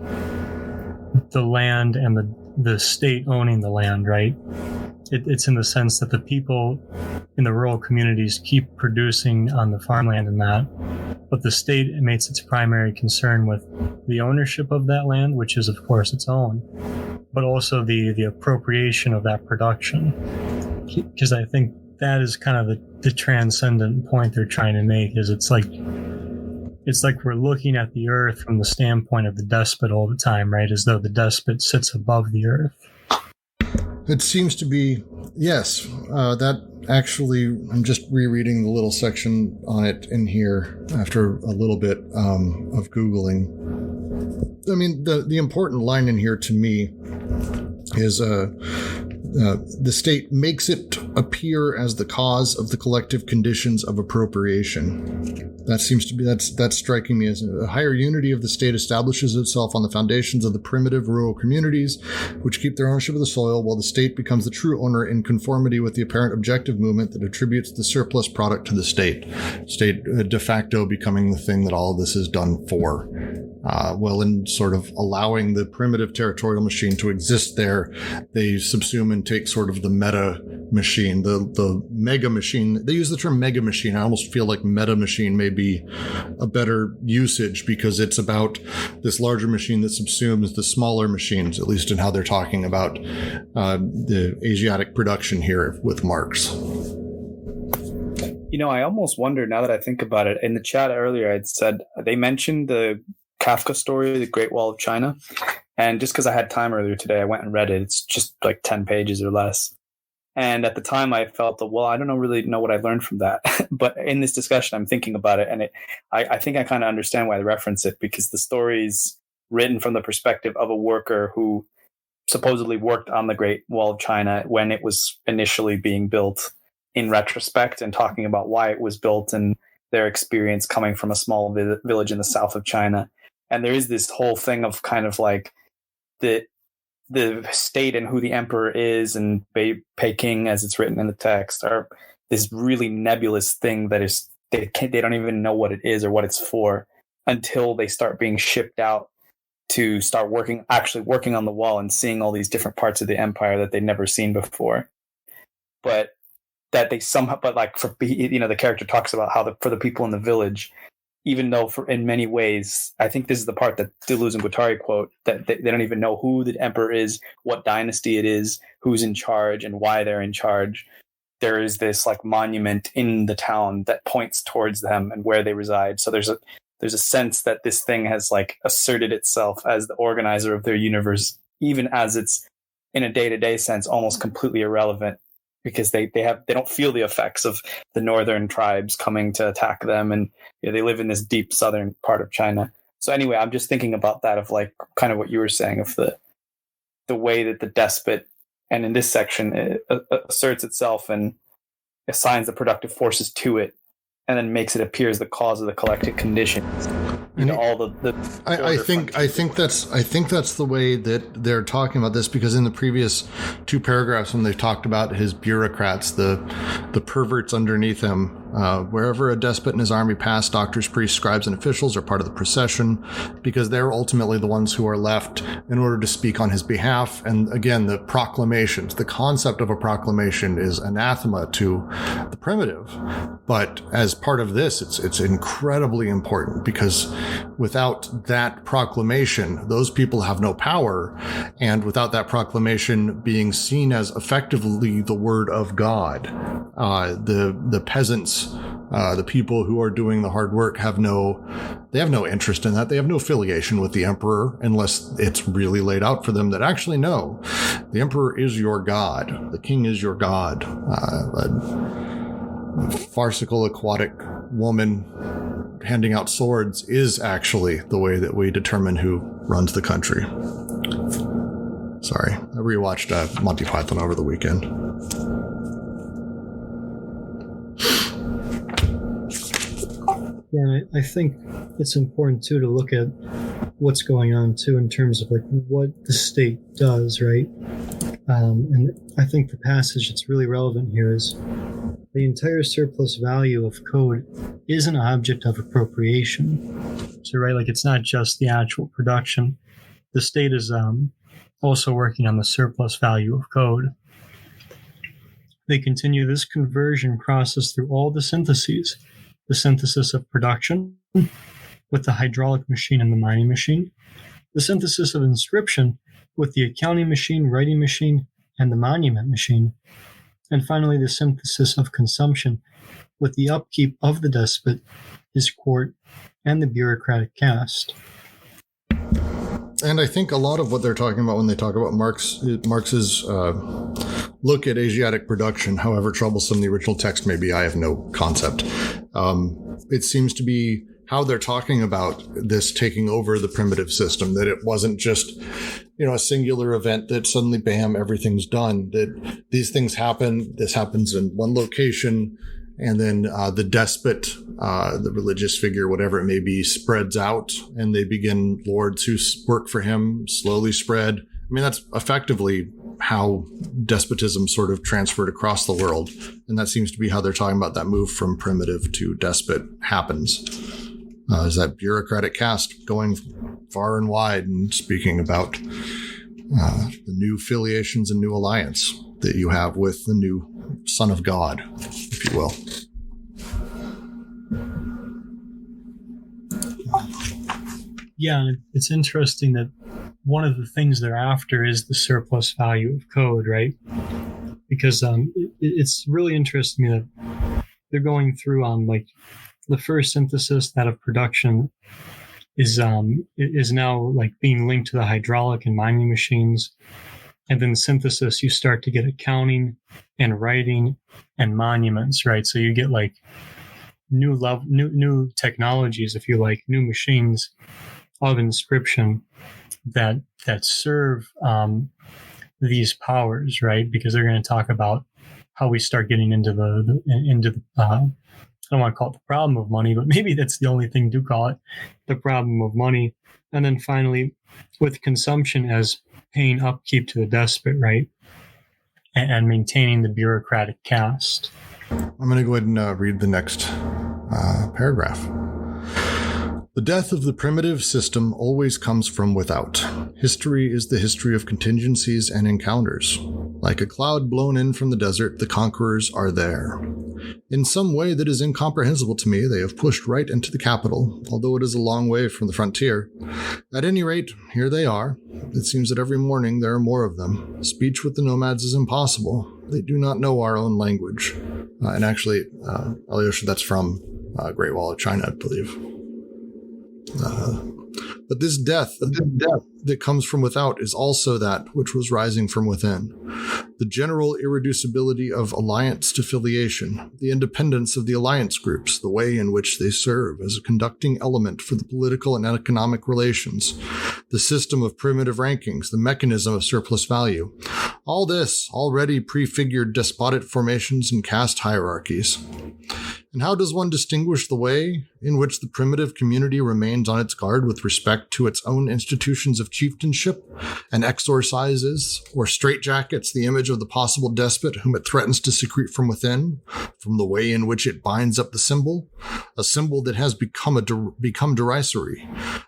C: the land and the state owning the land, right? It's in the sense that the people in the rural communities keep producing on the farmland and that, but the state makes its primary concern with the ownership of that land, which is of course its own, but also the appropriation of that production. Because I think that is kind of the transcendent point they're trying to make, is it's like we're looking at the earth from the standpoint of the despot all the time, right? As though the despot sits above the earth.
B: It seems to be, yes, that actually, I'm just rereading the little section on it in here after a little bit of Googling. I mean, the important line in here to me is the state makes it appear as the cause of the collective conditions of appropriation. That seems to be, that's striking me as a higher unity of the state establishes itself on the foundations of the primitive rural communities, which keep their ownership of the soil, while the state becomes the true owner in conformity with the apparent objective movement that attributes the surplus product to the state. State de facto becoming the thing that all of this is done for. in sort of allowing the primitive territorial machine to exist there, they subsume and take sort of the meta machine, the mega machine. They use the term mega machine. I almost feel like meta machine may be a better usage because it's about this larger machine that subsumes the smaller machines, at least in how they're talking about the Asiatic production here with Marx.
G: I almost wonder, now that I think about it, in the chat earlier, I'd said they mentioned the Kafka story, The Great Wall of China. And just because I had time earlier today, I went and read it. It's just like 10 pages or less. And at the time I felt I don't really know what I learned from that. But in this discussion, I'm thinking about it. And I think I kind of understand why they reference it, because the story's written from the perspective of a worker who supposedly worked on the Great Wall of China when it was initially being built, in retrospect, and talking about why it was built and their experience coming from a small village in the south of China. And there is this whole thing of kind of like the state and who the emperor is and Peking, as it's written in the text, are this really nebulous thing that is they don't even know what it is or what it's for until they start being shipped out to start actually working on the wall and seeing all these different parts of the empire that they'd never seen before. But that they somehow, the character talks about how for the people in the village, even though in many ways, I think this is the part that Deleuze and Guattari quote, that they don't even know who the emperor is, what dynasty it is, who's in charge, and why they're in charge. There is this like monument in the town that points towards them and where they reside. So there's a sense that this thing has like asserted itself as the organizer of their universe, even as it's in a day-to-day sense almost completely irrelevant, because they don't feel the effects of the northern tribes coming to attack them, and they live in this deep southern part of China. So anyway, I'm just thinking about that, of like kind of what you were saying of the way that the despot, and in this section, it asserts itself and assigns the productive forces to it, and then makes it appear as the cause of the collective conditions. I
B: think that's the way that they're talking about this, because in the previous two paragraphs, when they've talked about his bureaucrats, the perverts underneath him, wherever a despot and his army pass, doctors, priests, scribes, and officials are part of the procession, because they're ultimately the ones who are left in order to speak on his behalf. And again, the proclamations, the concept of a proclamation is anathema to the primitive, but as part of this, it's incredibly important, because without that proclamation, those people have no power. And without that proclamation being seen as effectively the word of God, the peasants, the people who are doing the hard work have no interest in that. They have no affiliation with the emperor unless it's really laid out for them that actually, no, the emperor is your God. The king is your God. A farcical aquatic woman handing out swords is actually the way that we determine who runs the country. Sorry, I rewatched Monty Python over the weekend.
C: Yeah, and I think it's important too to look at what's going on too in terms of like what the state does, right? And I think the passage that's really relevant here is the entire surplus value of code is an object of appropriation. So, right, like it's not just the actual production. The state is also working on the surplus value of code. They continue this conversion process through all the syntheses. The synthesis of production with the hydraulic machine and the mining machine. The synthesis of inscription with the accounting machine, writing machine, and the monument machine. And finally, the synthesis of consumption with the upkeep of the despot, his court, and the bureaucratic caste.
B: And I think a lot of what they're talking about when they talk about Marx's look at Asiatic production, however troublesome the original text may be, I have no concept. It seems to be how they're talking about this taking over the primitive system, that it wasn't just, a singular event that suddenly, bam, everything's done, that these things happen, this happens in one location, and then the despot, the religious figure, whatever it may be, spreads out, and they begin lords who work for him slowly spread. I mean, that's effectively how despotism sort of transferred across the world. And that seems to be how they're talking about that move from primitive to despot happens. Is that bureaucratic caste going far and wide and speaking about the new affiliations and new alliance that you have with the new Son of God, if you will.
C: Yeah, and it's interesting that one of the things they're after is the surplus value of code, right? Because it's really interesting to me that they're going through like the first synthesis, that of production, is now like being linked to the hydraulic and mining machines, and then synthesis you start to get accounting and writing and monuments, right? So you get like new technologies, if you like, new machines of inscription that serve these powers, right? Because they're going to talk about how we start getting into the I don't want to call it the problem of money, but maybe that's the only thing to call it, the problem of money. And then finally, with consumption as paying upkeep to the despot, right? And maintaining the bureaucratic caste.
B: I'm going to go ahead and read the next paragraph. The death of the primitive system always comes from without. History is the history of contingencies and encounters. Like a cloud blown in from the desert, the conquerors are there. In some way that is incomprehensible to me, they have pushed right into the capital, although it is a long way from the frontier. At any rate, here they are. It seems that every morning there are more of them. Speech with the nomads is impossible. They do not know our own language. And actually, Alyosha, that's from Great Wall of China, I believe. But this death that comes from without is also that which was rising from within. The general irreducibility of alliance to filiation, the independence of the alliance groups, the way in which they serve as a conducting element for the political and economic relations, the system of primitive rankings, the mechanism of surplus value. All this already prefigured despotic formations and caste hierarchies. And how does one distinguish the way in which the primitive community remains on its guard with respect to its own institutions of chieftainship and exorcises or straitjackets the image of the possible despot whom it threatens to secrete from within, from the way in which it binds up the symbol, a symbol that has become derisory,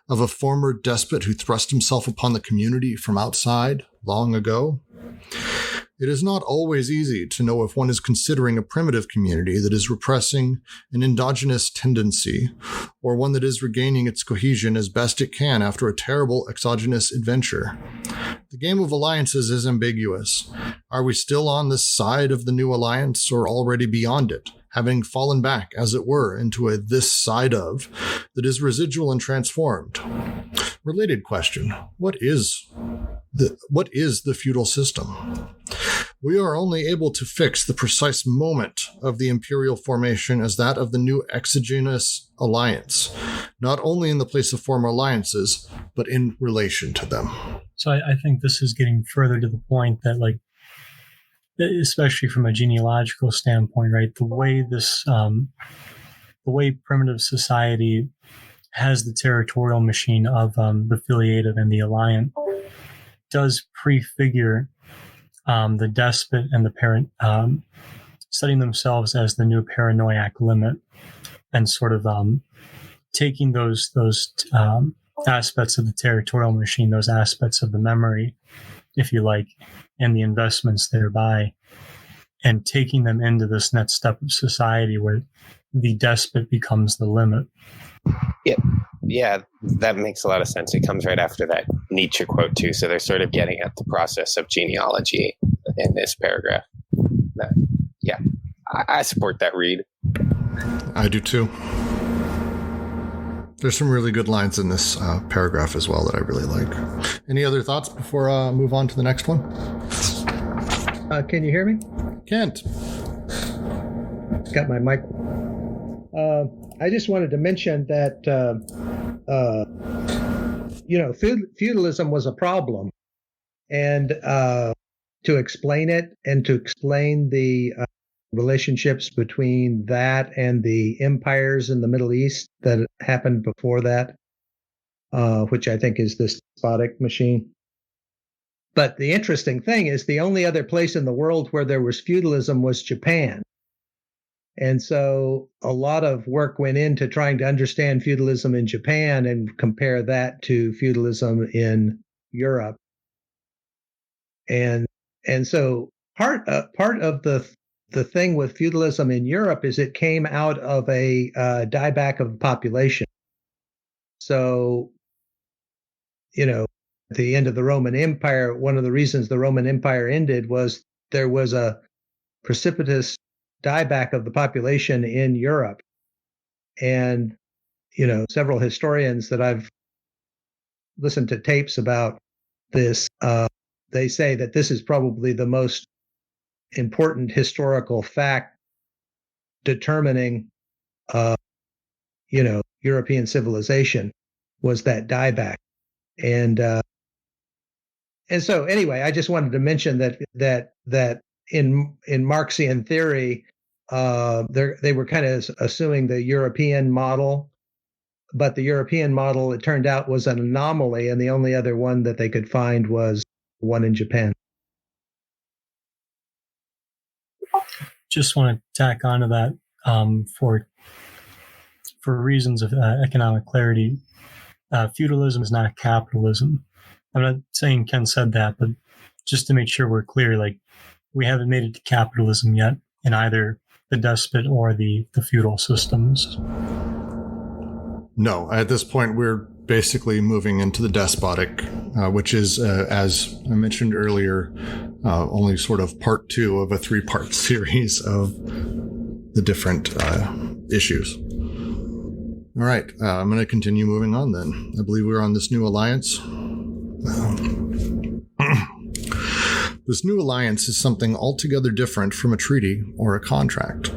B: of a former despot who thrust himself upon the community from outside long ago? It is not always easy to know if one is considering a primitive community that is repressing an endogenous tendency, or one that is regaining its cohesion as best it can after a terrible exogenous adventure. The game of alliances is ambiguous. Are we still on this side of the new alliance, or already beyond it, having fallen back, as it were, into a this side of that is residual and transformed? Related question: What is the feudal system? We are only able to fix the precise moment of the imperial formation as that of the new exogenous alliance, not only in the place of former alliances, but in relation to them.
C: So I think this is getting further to the point that, like, especially from a genealogical standpoint, right, the way primitive society has the territorial machine of the filiative and the alliant does prefigure the despot and the parent setting themselves as the new paranoiac limit, and sort of taking those aspects of the territorial machine, those aspects of the memory, if you like, and the investments thereby, and taking them into this next step of society where the despot becomes the limit. Yeah,
E: that makes a lot of sense. It comes right after that Nietzsche quote too. So they're sort of getting at the process of genealogy in this paragraph. I support that read.
B: I do too. There's some really good lines in this paragraph as well that I really like. Any other thoughts before I move on to the next one?
H: Can you hear me?
B: Can't.
H: Got my mic. I just wanted to mention that, feudalism was a problem. And to explain it and to explain the relationships between that and the empires in the Middle East that happened before that, which I think is the Despotic Machine. But the interesting thing is the only other place in the world where there was feudalism was Japan. And so a lot of work went into trying to understand feudalism in Japan and compare that to feudalism in Europe. And so part of the thing with feudalism in Europe is it came out of a dieback of the population. So, at the end of the Roman Empire, one of the reasons the Roman Empire ended was there was a precipitous dieback of the population in Europe. And, several historians that I've listened to tapes about this, they say that this is probably the most important historical fact determining, European civilization was that dieback. And so anyway, I just wanted to mention that in Marxian theory, they were kind of assuming the European model, but the European model, it turned out, was an anomaly, and the only other one that they could find was one in Japan.
C: Just want to tack onto that for reasons of economic clarity. Feudalism is not capitalism. I'm not saying Ken said that, but just to make sure we're clear, like, we haven't made it to capitalism yet in either the despot or the feudal systems.
B: No, at this point, we're basically moving into the despotic, which is, as I mentioned earlier, only sort of part 2 of a 3-part series of the different issues. All right, I'm going to continue moving on then. I believe we're on this new alliance. This new alliance is something altogether different from a treaty or a contract.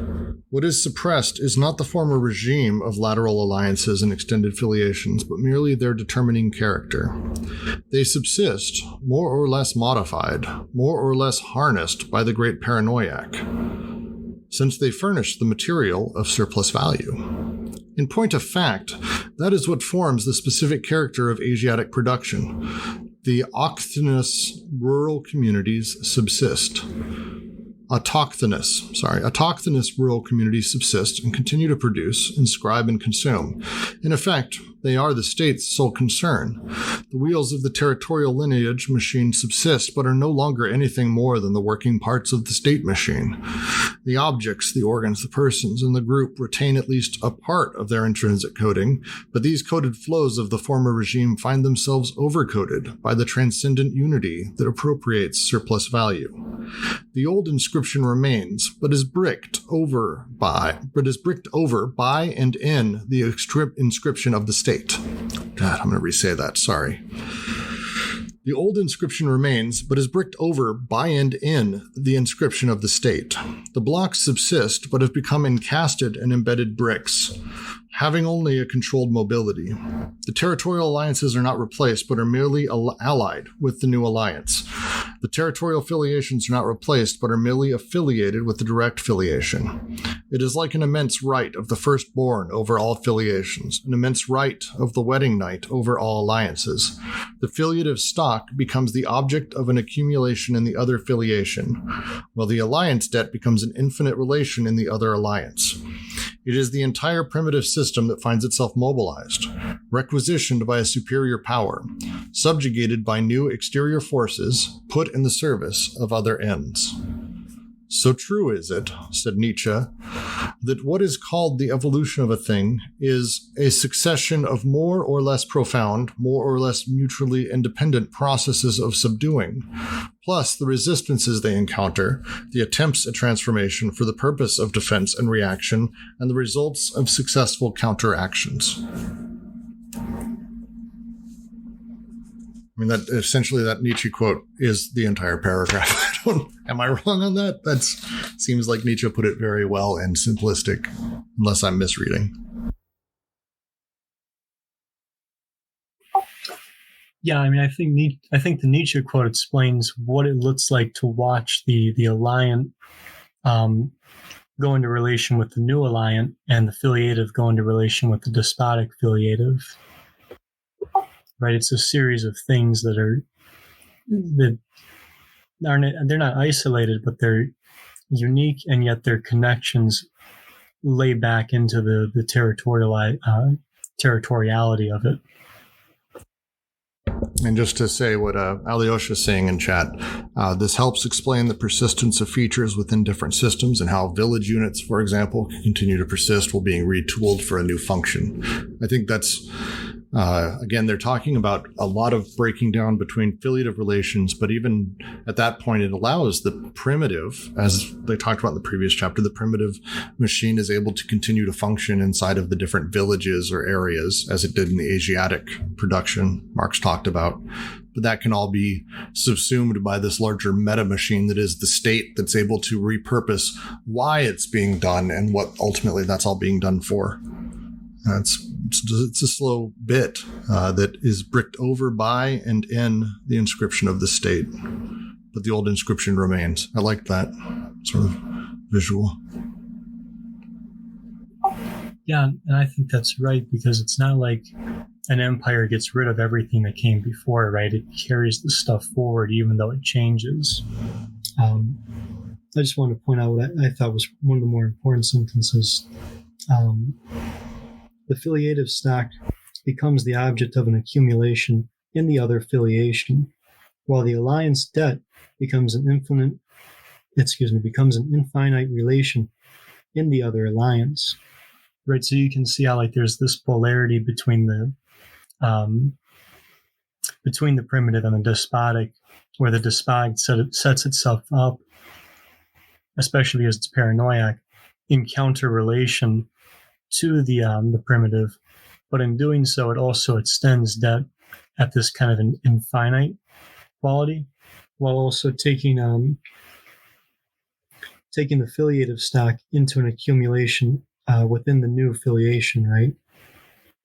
B: What is suppressed is not the former regime of lateral alliances and extended filiations, but merely their determining character. They subsist, more or less modified, more or less harnessed by the great paranoiac, since they furnish the material of surplus value. In point of fact, that is what forms the specific character of Asiatic production. The autochthonous rural communities subsist. Autochthonous rural communities subsist and continue to produce, inscribe, and consume. In effect, they are the state's sole concern. The wheels of the territorial lineage machine subsist, but are no longer anything more than the working parts of the state machine. The objects, the organs, the persons, and the group retain at least a part of their intrinsic coding, but these coded flows of the former regime find themselves overcoded by the transcendent unity that appropriates surplus value. The old inscription remains, but is bricked over by and in the inscription of the state. God, I'm going to re-say that, sorry. The old inscription remains, but is bricked over by and in the inscription of the state. The blocks subsist, but have become encasted and embedded bricks, having only a controlled mobility. The territorial alliances are not replaced, but are merely allied with the new alliance. The territorial affiliations are not replaced, but are merely affiliated with the direct filiation. It is like an immense right of the firstborn over all affiliations, an immense right of the wedding night over all alliances. The filiative stock becomes the object of an accumulation in the other filiation, while the alliance debt becomes an infinite relation in the other alliance. It is the entire primitive system that finds itself mobilized, requisitioned by a superior power, subjugated by new exterior forces, put in the service of other ends. So true is it, said Nietzsche, that what is called the evolution of a thing is a succession of more or less profound, more or less mutually independent processes of subduing, plus the resistances they encounter, the attempts at transformation for the purpose of defense and reaction, and the results of successful counteractions. I mean, that essentially that Nietzsche quote is the entire paragraph. Am I wrong on that? That seems like Nietzsche put it very well and simplistic, unless I'm misreading.
C: Yeah, I mean, I think the Nietzsche quote explains what it looks like to watch the Alliant go into relation with the new Alliant, and the filiative go into relation with the despotic filiative. Right, it's a series of things they're not isolated, but they're unique, and yet their connections lay back into the territoriality of it.
B: And just to say what Alyosha is saying in chat, this helps explain the persistence of features within different systems and how village units, for example, can continue to persist while being retooled for a new function. I think that's, again, they're talking about a lot of breaking down between filiative relations, but even at that point, it allows the primitive, as they talked about in the previous chapter, the primitive machine is able to continue to function inside of the different villages or areas, as it did in the Asiatic production Marx talked about. But that can all be subsumed by this larger meta machine that is the state, that's able to repurpose why it's being done and what ultimately that's all being done for. It's a slow bit that is bricked over by and in the inscription of the state. But the old inscription remains. I like that sort of visual.
C: Yeah, and I think that's right, because it's not like an empire gets rid of everything that came before, right? It carries the stuff forward even though it changes. I just want to point out what I thought was one of the more important sentences. The filiative stock becomes the object of an accumulation in the other filiation, while the alliance debt becomes an infinite relation in the other alliance. Right, so you can see how like there's this polarity between the primitive and the despotic, where the despotic sets itself up, especially because it's paranoiac, in counter relation to the primitive, but in doing so, it also extends debt at this kind of an infinite quality, while also taking the filiative stock into an accumulation within the new filiation, right?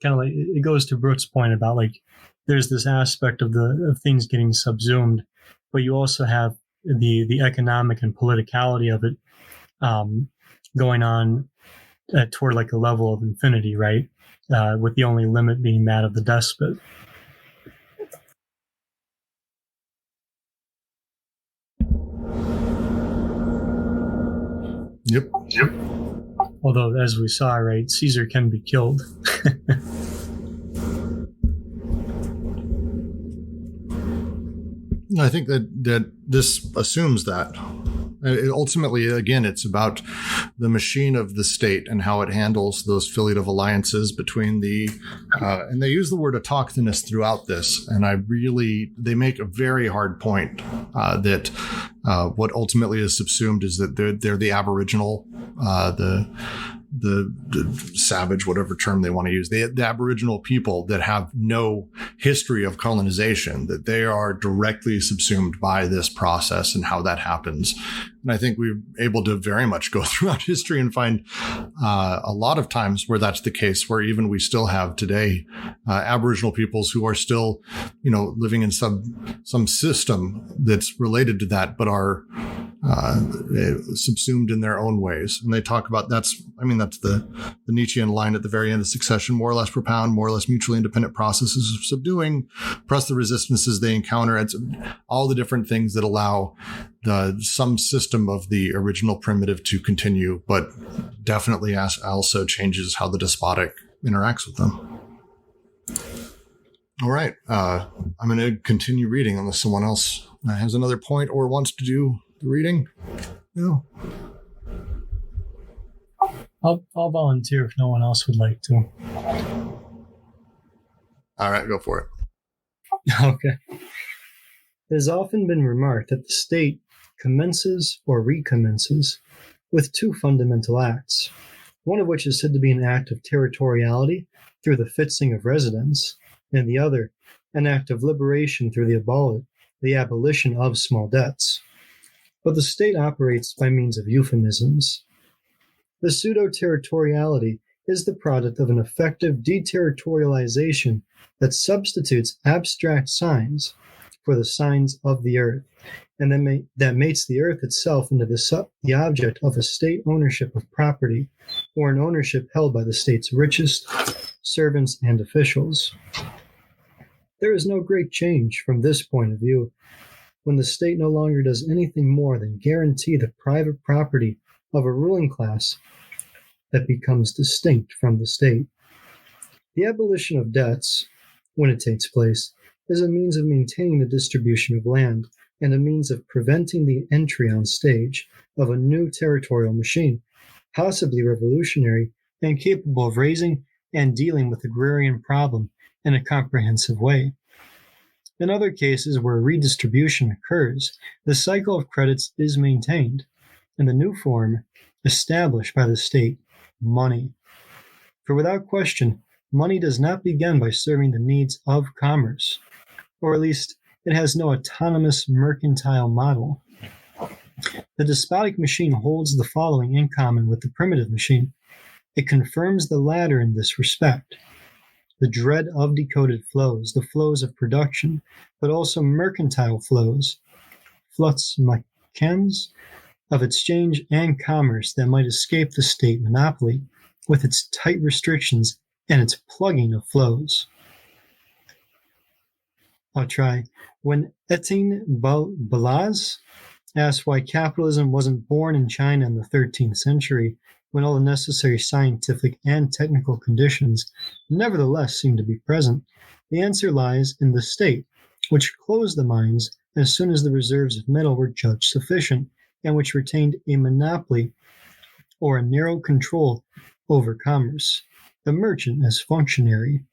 C: Kind of like it goes to Brooks' point about like there's this aspect of things getting subsumed, but you also have the economic and politicality of it going on toward like a level of infinity, right? With the only limit being that of the despot.
B: Yep.
C: Although, as we saw, right, Caesar can be killed.
B: I think that this assumes that. Ultimately, again, it's about the machine of the state and how it handles those filiative alliances between and they use the word autochthonous throughout this. And they make a very hard point that what ultimately is subsumed is that they're the aboriginal, the savage, whatever term they want to use, the Aboriginal people that have no history of colonization, that they are directly subsumed by this process and how that happens. And I think we're able to very much go throughout history and find a lot of times where that's the case, where even we still have today Aboriginal peoples who are still, living in some system that's related to that, but are subsumed in their own ways. And they talk about that's the Nietzschean line at the very end of Succession: more or less propound, more or less mutually independent processes of subduing, press the resistances they encounter. It's all the different things that allow some system of the original primitive to continue, but definitely also changes how the despotic interacts with them. All right. I'm going to continue reading unless someone else has another point or wants to do the reading. No.
C: I'll volunteer if no one else would like to.
B: All right, go for it.
C: Okay. It has often been remarked that the state commences or recommences with two fundamental acts, one of which is said to be an act of territoriality through the fixing of residence, and the other an act of liberation through the abolition of small debts. But the state operates by means of euphemisms. The pseudo-territoriality is the product of an effective deterritorialization that substitutes abstract signs for the signs of the earth, and that makes the earth itself into the object of a state ownership of property, or an ownership held by the state's richest servants and officials. There is no great change from this point of view when the state no longer does anything more than guarantee the private property of a ruling class that becomes distinct from the state. The abolition of debts, when it takes place, is a means of maintaining the distribution of land and a means of preventing the entry on stage of a new territorial machine, possibly revolutionary and capable of raising and dealing with the agrarian problem in a comprehensive way. In other cases where redistribution occurs, the cycle of credits is maintained, and the new form established by the state, money. For without question, money does not begin by serving the needs of commerce, or at least it has no autonomous mercantile model. The despotic machine holds the following in common with the primitive machine. It confirms the latter in this respect: the dread of decoded flows, the flows of production, but also mercantile flows, flux macans, of exchange and commerce that might escape the state monopoly with its tight restrictions and its plugging of flows. I'll try. When Etienne Balaz asked why capitalism wasn't born in China in the 13th century, when all the necessary scientific and technical conditions nevertheless seemed to be present, the answer lies in the state, which closed the mines as soon as the reserves of metal were judged sufficient, and which retained a monopoly or a narrow control over commerce, the merchant as functionary.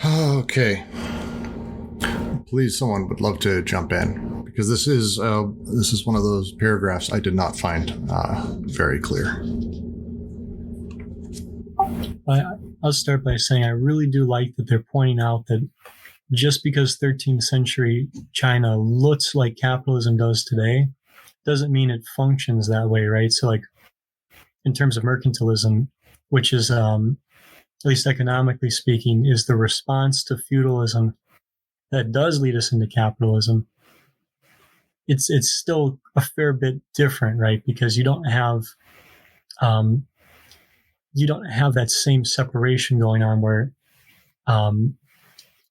B: Okay. Please, someone would love to jump in, because this is one of those paragraphs I did not find very clear.
C: I'll start by saying I really do like that they're pointing out that just because 13th century China looks like capitalism does today, doesn't mean it functions that way, right? So, like, in terms of mercantilism, which is, at least economically speaking, is the response to feudalism that does lead us into capitalism, it's still a fair bit different, right? Because you don't have that same separation going on where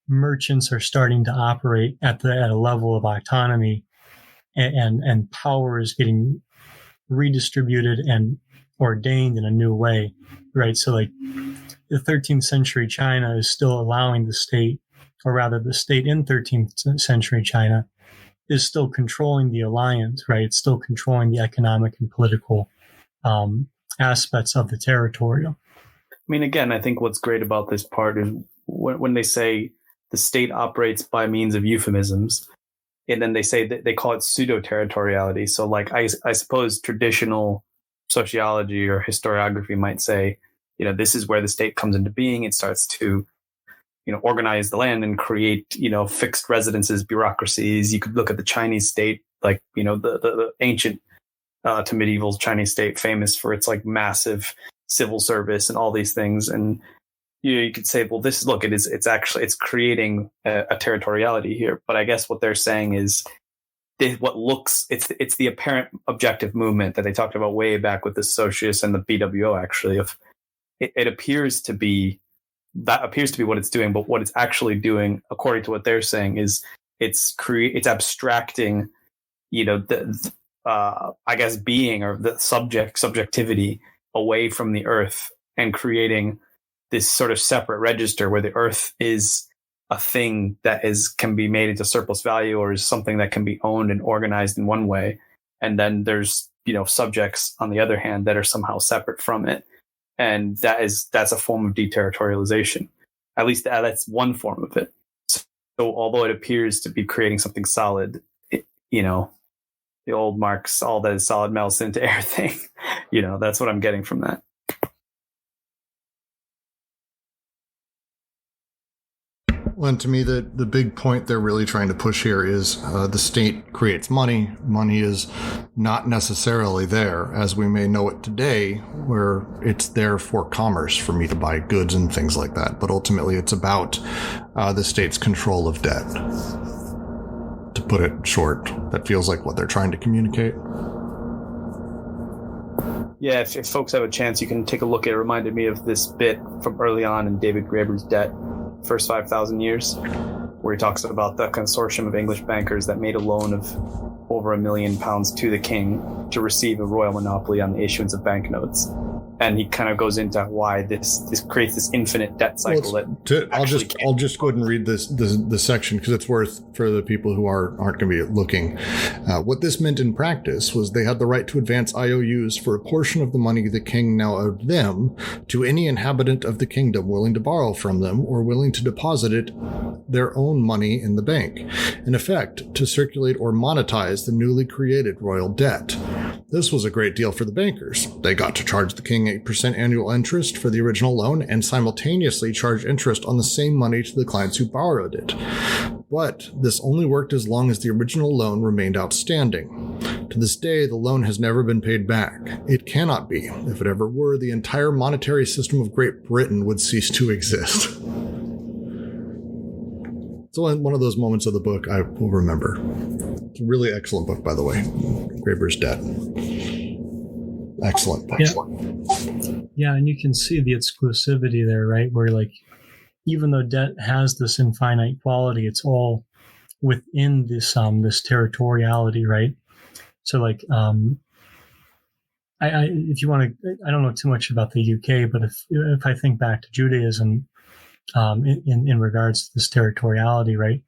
C: merchants are starting to operate at a level of autonomy, and power is getting redistributed and ordained in a new way, right? So, like, the 13th century China is still allowing the state, or rather the state in 13th century China is still controlling the alliance, right? It's still controlling the economic and political aspects of the territorial.
G: I mean, again, I think what's great about this part is when they say the state operates by means of euphemisms, and then they say that they call it pseudo-territoriality. So, like, I suppose traditional sociology or historiography might say, this is where the state comes into being. It starts to, organize the land and create, fixed residences, bureaucracies. You could look at the Chinese state, like, the ancient to medieval Chinese state, famous for its, like, massive civil service and all these things. And you could say, well, it's creating a territoriality here. But I guess what they're saying is it's the apparent objective movement that they talked about way back with the Socius and the BWO, actually, of it appears to be what it's doing. But what it's actually doing, according to what they're saying, is it's abstracting, I guess, being, or the subjectivity away from the earth, and creating this sort of separate register where the earth is a thing that can be made into surplus value, or is something that can be owned and organized in one way. And then there's, subjects on the other hand that are somehow separate from it. And that's a form of deterritorialization. At least that's one form of it. So although it appears to be creating something solid, the old Marx, all that is solid melts into air thing, that's what I'm getting from that.
B: Well, and to me, the big point they're really trying to push here is the state creates money. Money is not necessarily there as we may know it today, where it's there for commerce, for me to buy goods and things like that. But ultimately, it's about the state's control of debt. To put it short, that feels like what they're trying to communicate.
G: Yeah, if folks have a chance, you can take a look at it. It reminded me of this bit from early on in David Graeber's Debt, First 5,000 Years, where he talks about the consortium of English bankers that made a loan of over £1 million to the king to receive a royal monopoly on the issuance of banknotes. And he kind of goes into why this creates this infinite debt cycle.
B: I'll just go ahead and read this section because it's worth for the people who aren't going to be looking. What this meant in practice was they had the right to advance IOUs for a portion of the money the king now owed them to any inhabitant of the kingdom willing to borrow from them or willing to deposit their own money in the bank. In effect, to circulate or monetize the newly created royal debt. This was a great deal for the bankers. They got to charge the king 8% annual interest for the original loan and simultaneously charge interest on the same money to the clients who borrowed it. But this only worked as long as the original loan remained outstanding. To this day, the loan has never been paid back. It cannot be. If it ever were, the entire monetary system of Great Britain would cease to exist. It's one of those moments of the book I will remember. It's a really excellent book, by the way. Graeber's Debt. Excellent book.
C: Yeah, and you can see the exclusivity there, right? Where like, even though debt has this infinite quality, it's all within this this territoriality, right? So like, if you want to, I don't know too much about the UK, but if I think back to Judaism, in regards to this territoriality, right?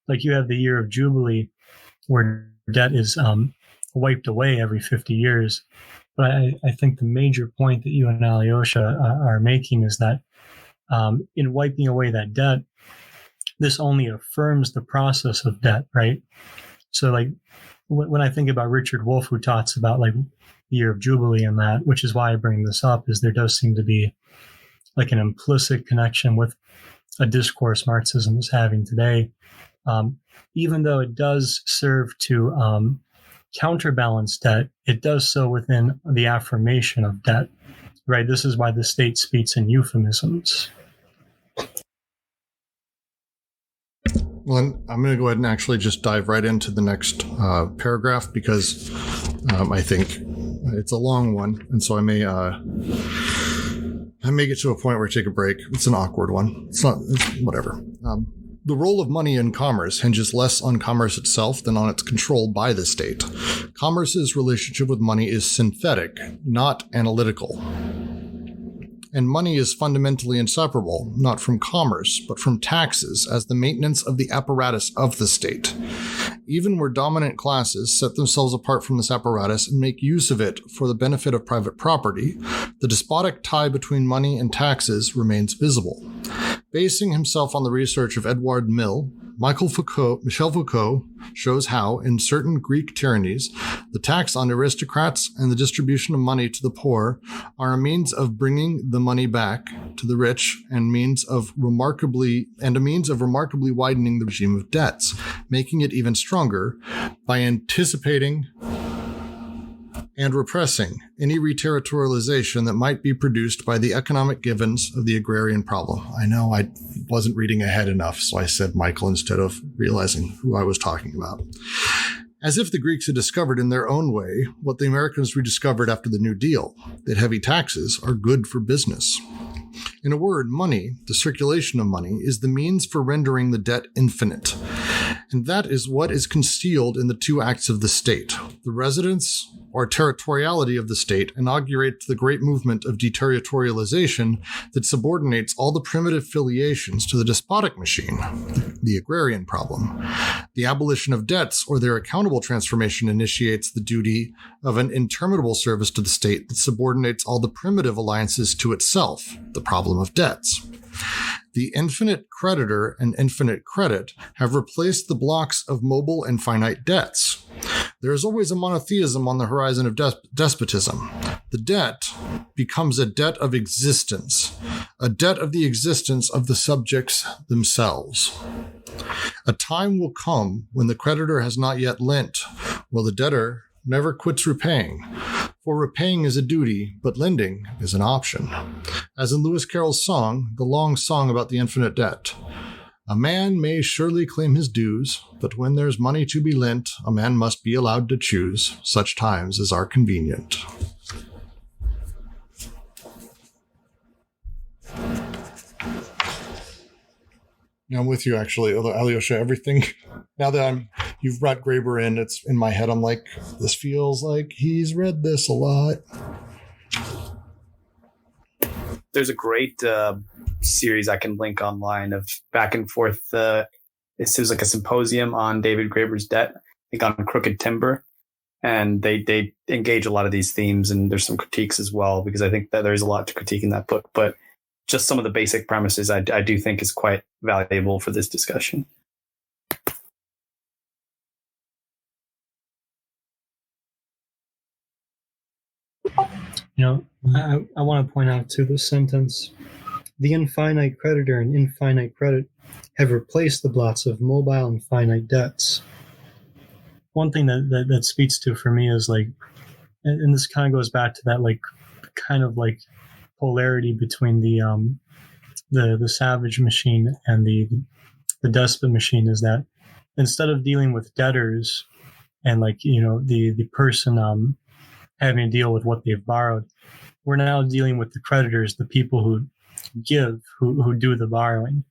C: Like you have the year of Jubilee where debt is wiped away every 50 years. But I think the major point that you and Alyosha are making is that in wiping away that debt, this only affirms the process of debt, right? So like when I think about Richard Wolff, who talks about like the year of Jubilee and that, which is why I bring this up, is there does seem to be like an implicit connection with a discourse Marxism is having today, even though it does serve to counterbalance debt, it does so within the affirmation of debt, right? This is why the state speaks in euphemisms.
B: Well, I'm going to go ahead and actually just dive right into the next paragraph because I think it's a long one, and so I may get to a point where I take a break. It's an awkward one. It's whatever. The role of money in commerce hinges less on commerce itself than on its control by the state. Commerce's relationship with money is synthetic, not analytical. And money is fundamentally inseparable, not from commerce, but from taxes as the maintenance of the apparatus of the state. Even where dominant classes set themselves apart from this apparatus and make use of it for the benefit of private property, the despotic tie between money and taxes remains visible. Basing himself on the research of Edouard Mill, Michel Foucault shows how, in certain Greek tyrannies, the tax on aristocrats and the distribution of money to the poor are a means of bringing the money back to the rich and a means of remarkably widening the regime of debts, making it even stronger by anticipating and repressing any reterritorialization that might be produced by the economic givens of the agrarian problem. I know I wasn't reading ahead enough, so I said Michael instead of realizing who I was talking about. As if the Greeks had discovered in their own way what the Americans rediscovered after the New Deal, that heavy taxes are good for business. In a word, money, the circulation of money, is the means for rendering the debt infinite. And that is what is concealed in the two acts of the state. The residence or territoriality of the state inaugurates the great movement of deterritorialization that subordinates all the primitive filiations to the despotic machine, the agrarian problem. The abolition of debts or their accountable transformation initiates the duty of an interminable service to the state that subordinates all the primitive alliances to itself, the problem of debts. The infinite creditor and infinite credit have replaced the blocks of mobile and finite debts. There is always a monotheism on the horizon of despotism. The debt becomes a debt of existence, a debt of the existence of the subjects themselves. A time will come when the creditor has not yet lent, while the debtor never quits repaying. For repaying is a duty, but lending is an option. As in Lewis Carroll's song, the long song about the infinite debt. A man may surely claim his dues, but when there's money to be lent, a man must be allowed to choose such times as are convenient. Yeah, I'm with you, actually. Although, Alyosha, everything, now that I'm you've brought Graeber in. It's in my head. I'm like, this feels like he's read this a lot.
G: There's a great series I can link online of back and forth. It seems like a symposium on David Graeber's debt, I think on crooked timber. And they engage a lot of these themes, and there's some critiques as well, because I think that there's a lot to critique in that book. But just some of the basic premises I do think is quite valuable for this discussion.
C: I want to point out too this sentence: the infinite creditor and infinite credit have replaced the blots of mobile and finite debts. One thing that speaks to for me is like, and this kind of goes back to that like kind of like polarity between the savage machine and the despot machine, is that instead of dealing with debtors and like the person having to deal with what they've borrowed, we're now dealing with the creditors, the people who give, who do the borrowing.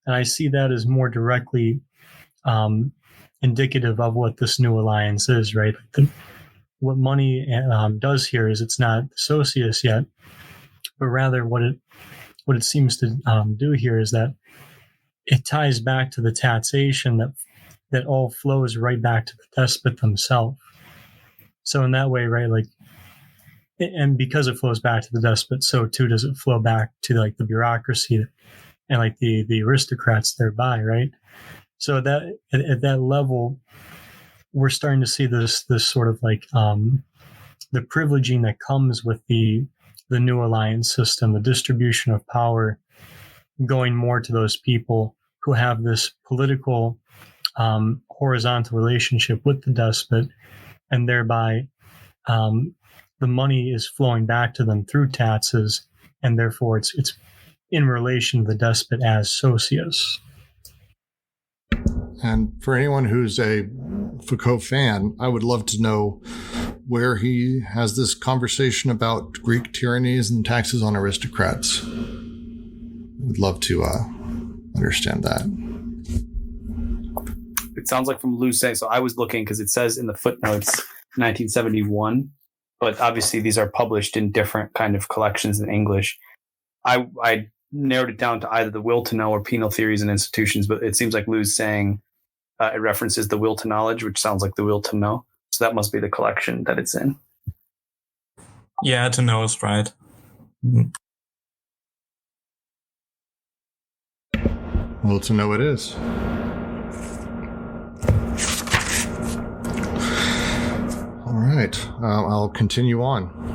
C: And I see that as more directly indicative of what this new alliance is, right? What money does here is it's not Socius yet, but rather what it seems to do here is that it ties back to the taxation that all flows right back to the despot themselves. So in that way, right, like, and because it flows back to the despot, so too does it flow back to like the bureaucracy and like the aristocrats thereby, right? So at that level, we're starting to see this sort of like the privileging that comes with the new alliance system, the distribution of power going more to those people who have this political horizontal relationship with the despot, and thereby the money is flowing back to them through taxes, and therefore it's in relation to the despot as Socius.
B: And for anyone who's a Foucault fan, I would love to know where he has this conversation about Greek tyrannies and taxes on aristocrats. Would love to understand that.
G: It sounds like from Lou's saying, so I was looking because it says in the footnotes 1971, but obviously these are published in different kind of collections in English. I narrowed it down to either the will to know or penal theories and institutions, but it seems like Lou's saying it references the will to knowledge, which sounds like the will to know. So that must be the collection that it's in.
A: Yeah, to know is right.
B: Will to know it is. All right, I'll continue on.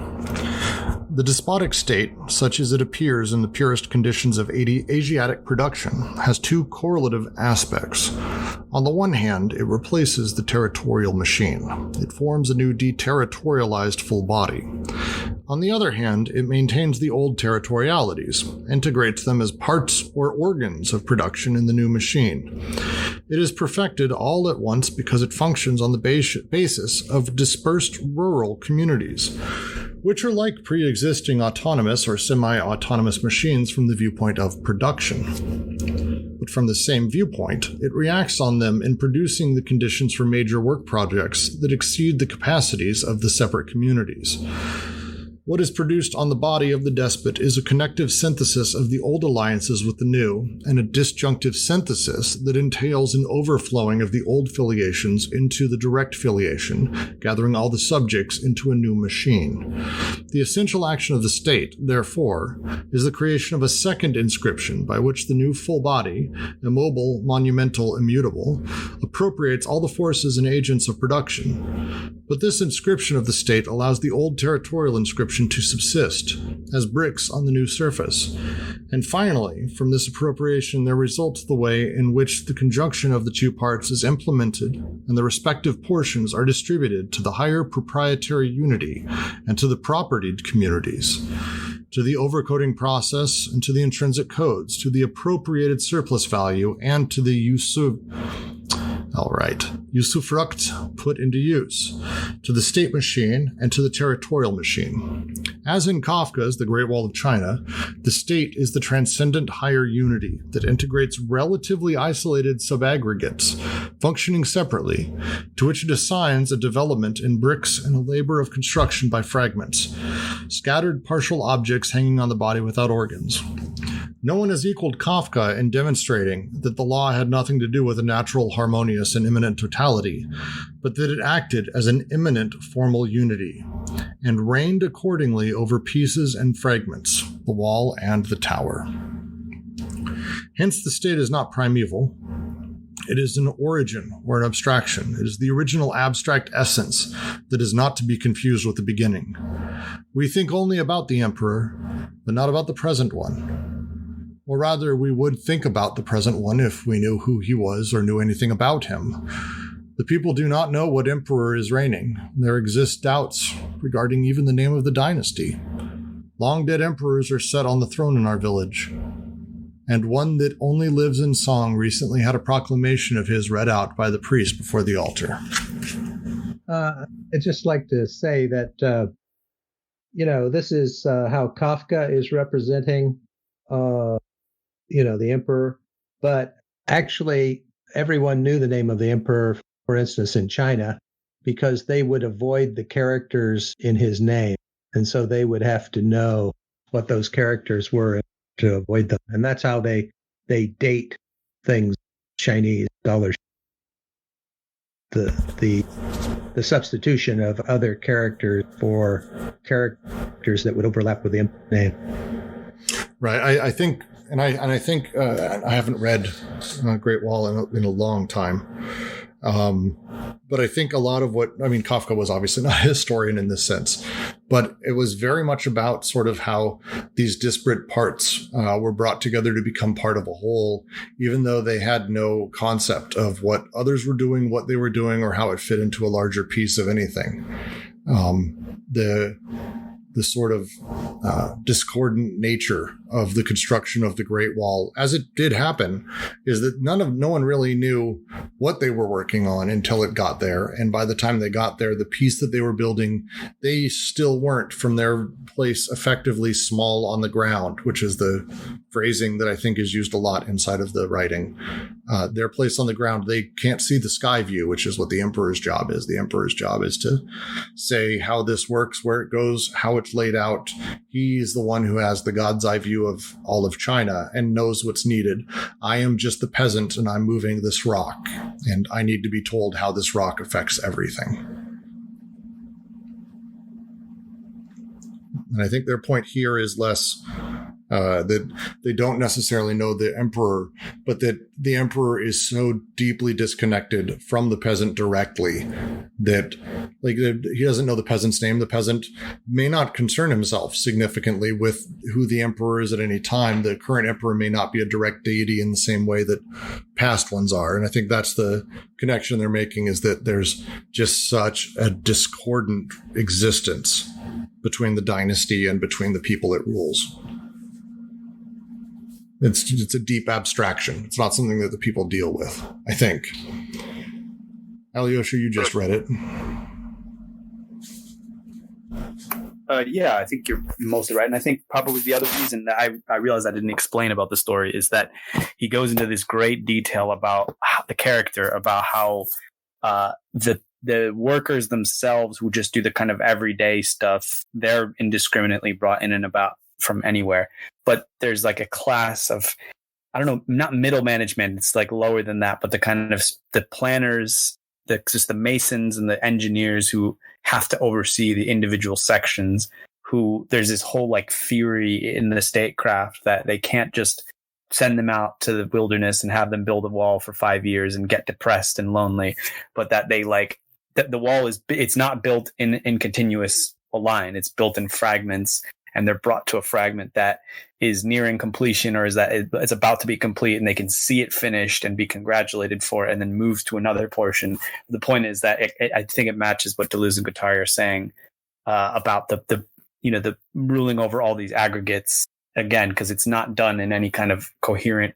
B: The despotic state, such as it appears in the purest conditions of Asiatic production, has two correlative aspects. On the one hand, it replaces the territorial machine. It forms a new deterritorialized full body. On the other hand, it maintains the old territorialities, integrates them as parts or organs of production in the new machine. It is perfected all at once because it functions on the basis of dispersed rural communities, which are like pre-existing autonomous or semi-autonomous machines from the viewpoint of production. But from the same viewpoint, it reacts on them in producing the conditions for major work projects that exceed the capacities of the separate communities. What is produced on the body of the despot is a connective synthesis of the old alliances with the new, and a disjunctive synthesis that entails an overflowing of the old filiations into the direct filiation, gathering all the subjects into a new machine. The essential action of the state, therefore, is the creation of a second inscription by which the new full body, immobile, monumental, immutable, appropriates all the forces and agents of production. But this inscription of the state allows the old territorial inscription to subsist as bricks on the new surface. And finally, from this appropriation there results the way in which the conjunction of the two parts is implemented and the respective portions are distributed to the higher proprietary unity and to the propertied communities, to the overcoding process and to the intrinsic codes, to the appropriated surplus value and to the usufruct put into use, to the state machine and to the territorial machine. As in Kafka's The Great Wall of China, the state is the transcendent higher unity that integrates relatively isolated subaggregates, functioning separately, to which it assigns a development in bricks and a labor of construction by fragments, scattered partial objects hanging on the body without organs. No one has equaled Kafka in demonstrating that the law had nothing to do with a natural, harmonious, and immanent totality, but that it acted as an immanent formal unity, and reigned accordingly over pieces and fragments, the wall and the tower. Hence the state is not primeval. It is an origin or an abstraction. It is the original abstract essence that is not to be confused with the beginning. We think only about the emperor, but not about the present one. Or rather, we would think about the present one if we knew who he was or knew anything about him. The people do not know what emperor is reigning. There exist doubts regarding even the name of the dynasty. Long dead emperors are set on the throne in our village, and one that only lives in song recently had a proclamation of his read out by the priest before the altar.
H: I'd just like to say that, this is how Kafka is representing, the emperor, but actually everyone knew the name of the emperor, for instance, in China, because they would avoid the characters in his name. And so they would have to know what those characters were to avoid them. And that's how they date things, Chinese dollars. The substitution of other characters for characters that would overlap with the emperor's name.
B: Right. I think I haven't read Great Wall in a long time. But I think a lot of Kafka was obviously not a historian in this sense, but it was very much about sort of how these disparate parts were brought together to become part of a whole, even though they had no concept of what others were doing, what they were doing, or how it fit into a larger piece of anything. The sort of discordant nature of the construction of the Great Wall, as it did happen, is that no one really knew what they were working on until it got there. And by the time they got there, the piece that they were building, they still weren't from their place effectively small on the ground, which is the phrasing that I think is used a lot inside of the writing. Their place on the ground, they can't see the sky view, which is what the emperor's job is. The emperor's job is to say how this works, where it goes, how it's laid out. He's the one who has the God's eye view of all of China and knows what's needed. I am just the peasant and I'm moving this rock, and I need to be told how this rock affects everything. And I think their point here is less that they don't necessarily know the emperor, but that the emperor is so deeply disconnected from the peasant directly that he doesn't know the peasant's name. The peasant may not concern himself significantly with who the emperor is at any time. The current emperor may not be a direct deity in the same way that past ones are. And I think that's the connection they're making, is that there's just such a discordant existence between the dynasty and between the people it rules. It's a deep abstraction. It's not something that the people deal with, I think. Alyosha, you just read it.
G: Yeah, I think you're mostly right. And I think probably the other reason that I realized I didn't explain about the story is that he goes into this great detail about the character, about how the workers themselves who just do the kind of everyday stuff, they're indiscriminately brought in and about from anywhere. But there's like a class of, I don't know, not middle management, it's like lower than that, but the kind of the planners, just the masons and the engineers who have to oversee the individual sections, who there's this whole like fury in the statecraft that they can't just send them out to the wilderness and have them build a wall for 5 years and get depressed and lonely, but that they that the wall it's not built in continuous line, it's built in fragments, and they're brought to a fragment that is nearing completion, or is that it's about to be complete, and they can see it finished and be congratulated for it, and then move to another portion. The point is that I think it matches what Deleuze and Guattari are saying about the ruling over all these aggregates, again, because it's not done in any kind of coherent,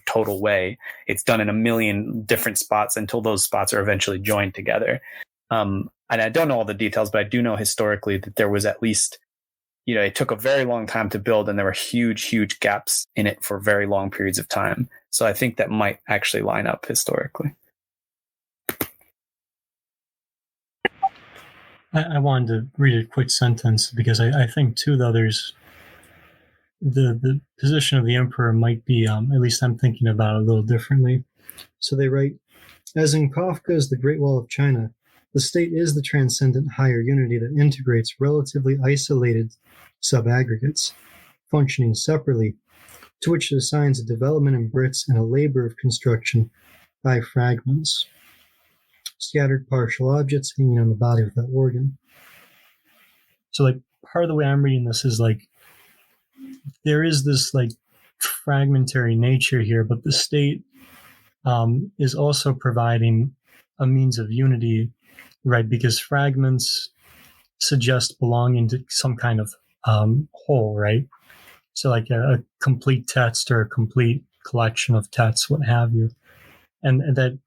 G: total way. It's done in a million different spots until those spots are eventually joined together. And I don't know all the details, but I do know historically that there was at least, it took a very long time to build, and there were huge, huge gaps in it for very long periods of time. So I think that might actually line up historically.
C: I wanted to read a quick sentence because I think too, though, there's the position of the emperor might be, at least I'm thinking about it a little differently. So they write, as in Kafka's The Great Wall of China, the state is the transcendent higher unity that integrates relatively isolated subaggregates, functioning separately, to which it assigns a development in Brits and a labor of construction by fragments, scattered partial objects hanging on the body without organ. So, like, part of the way I'm reading this is, like, there is this, like, fragmentary nature here, but the state is also providing a means of unity, right? Because fragments suggest belonging to some kind of whole, right? So like a complete text or a complete collection of texts, what have you. And that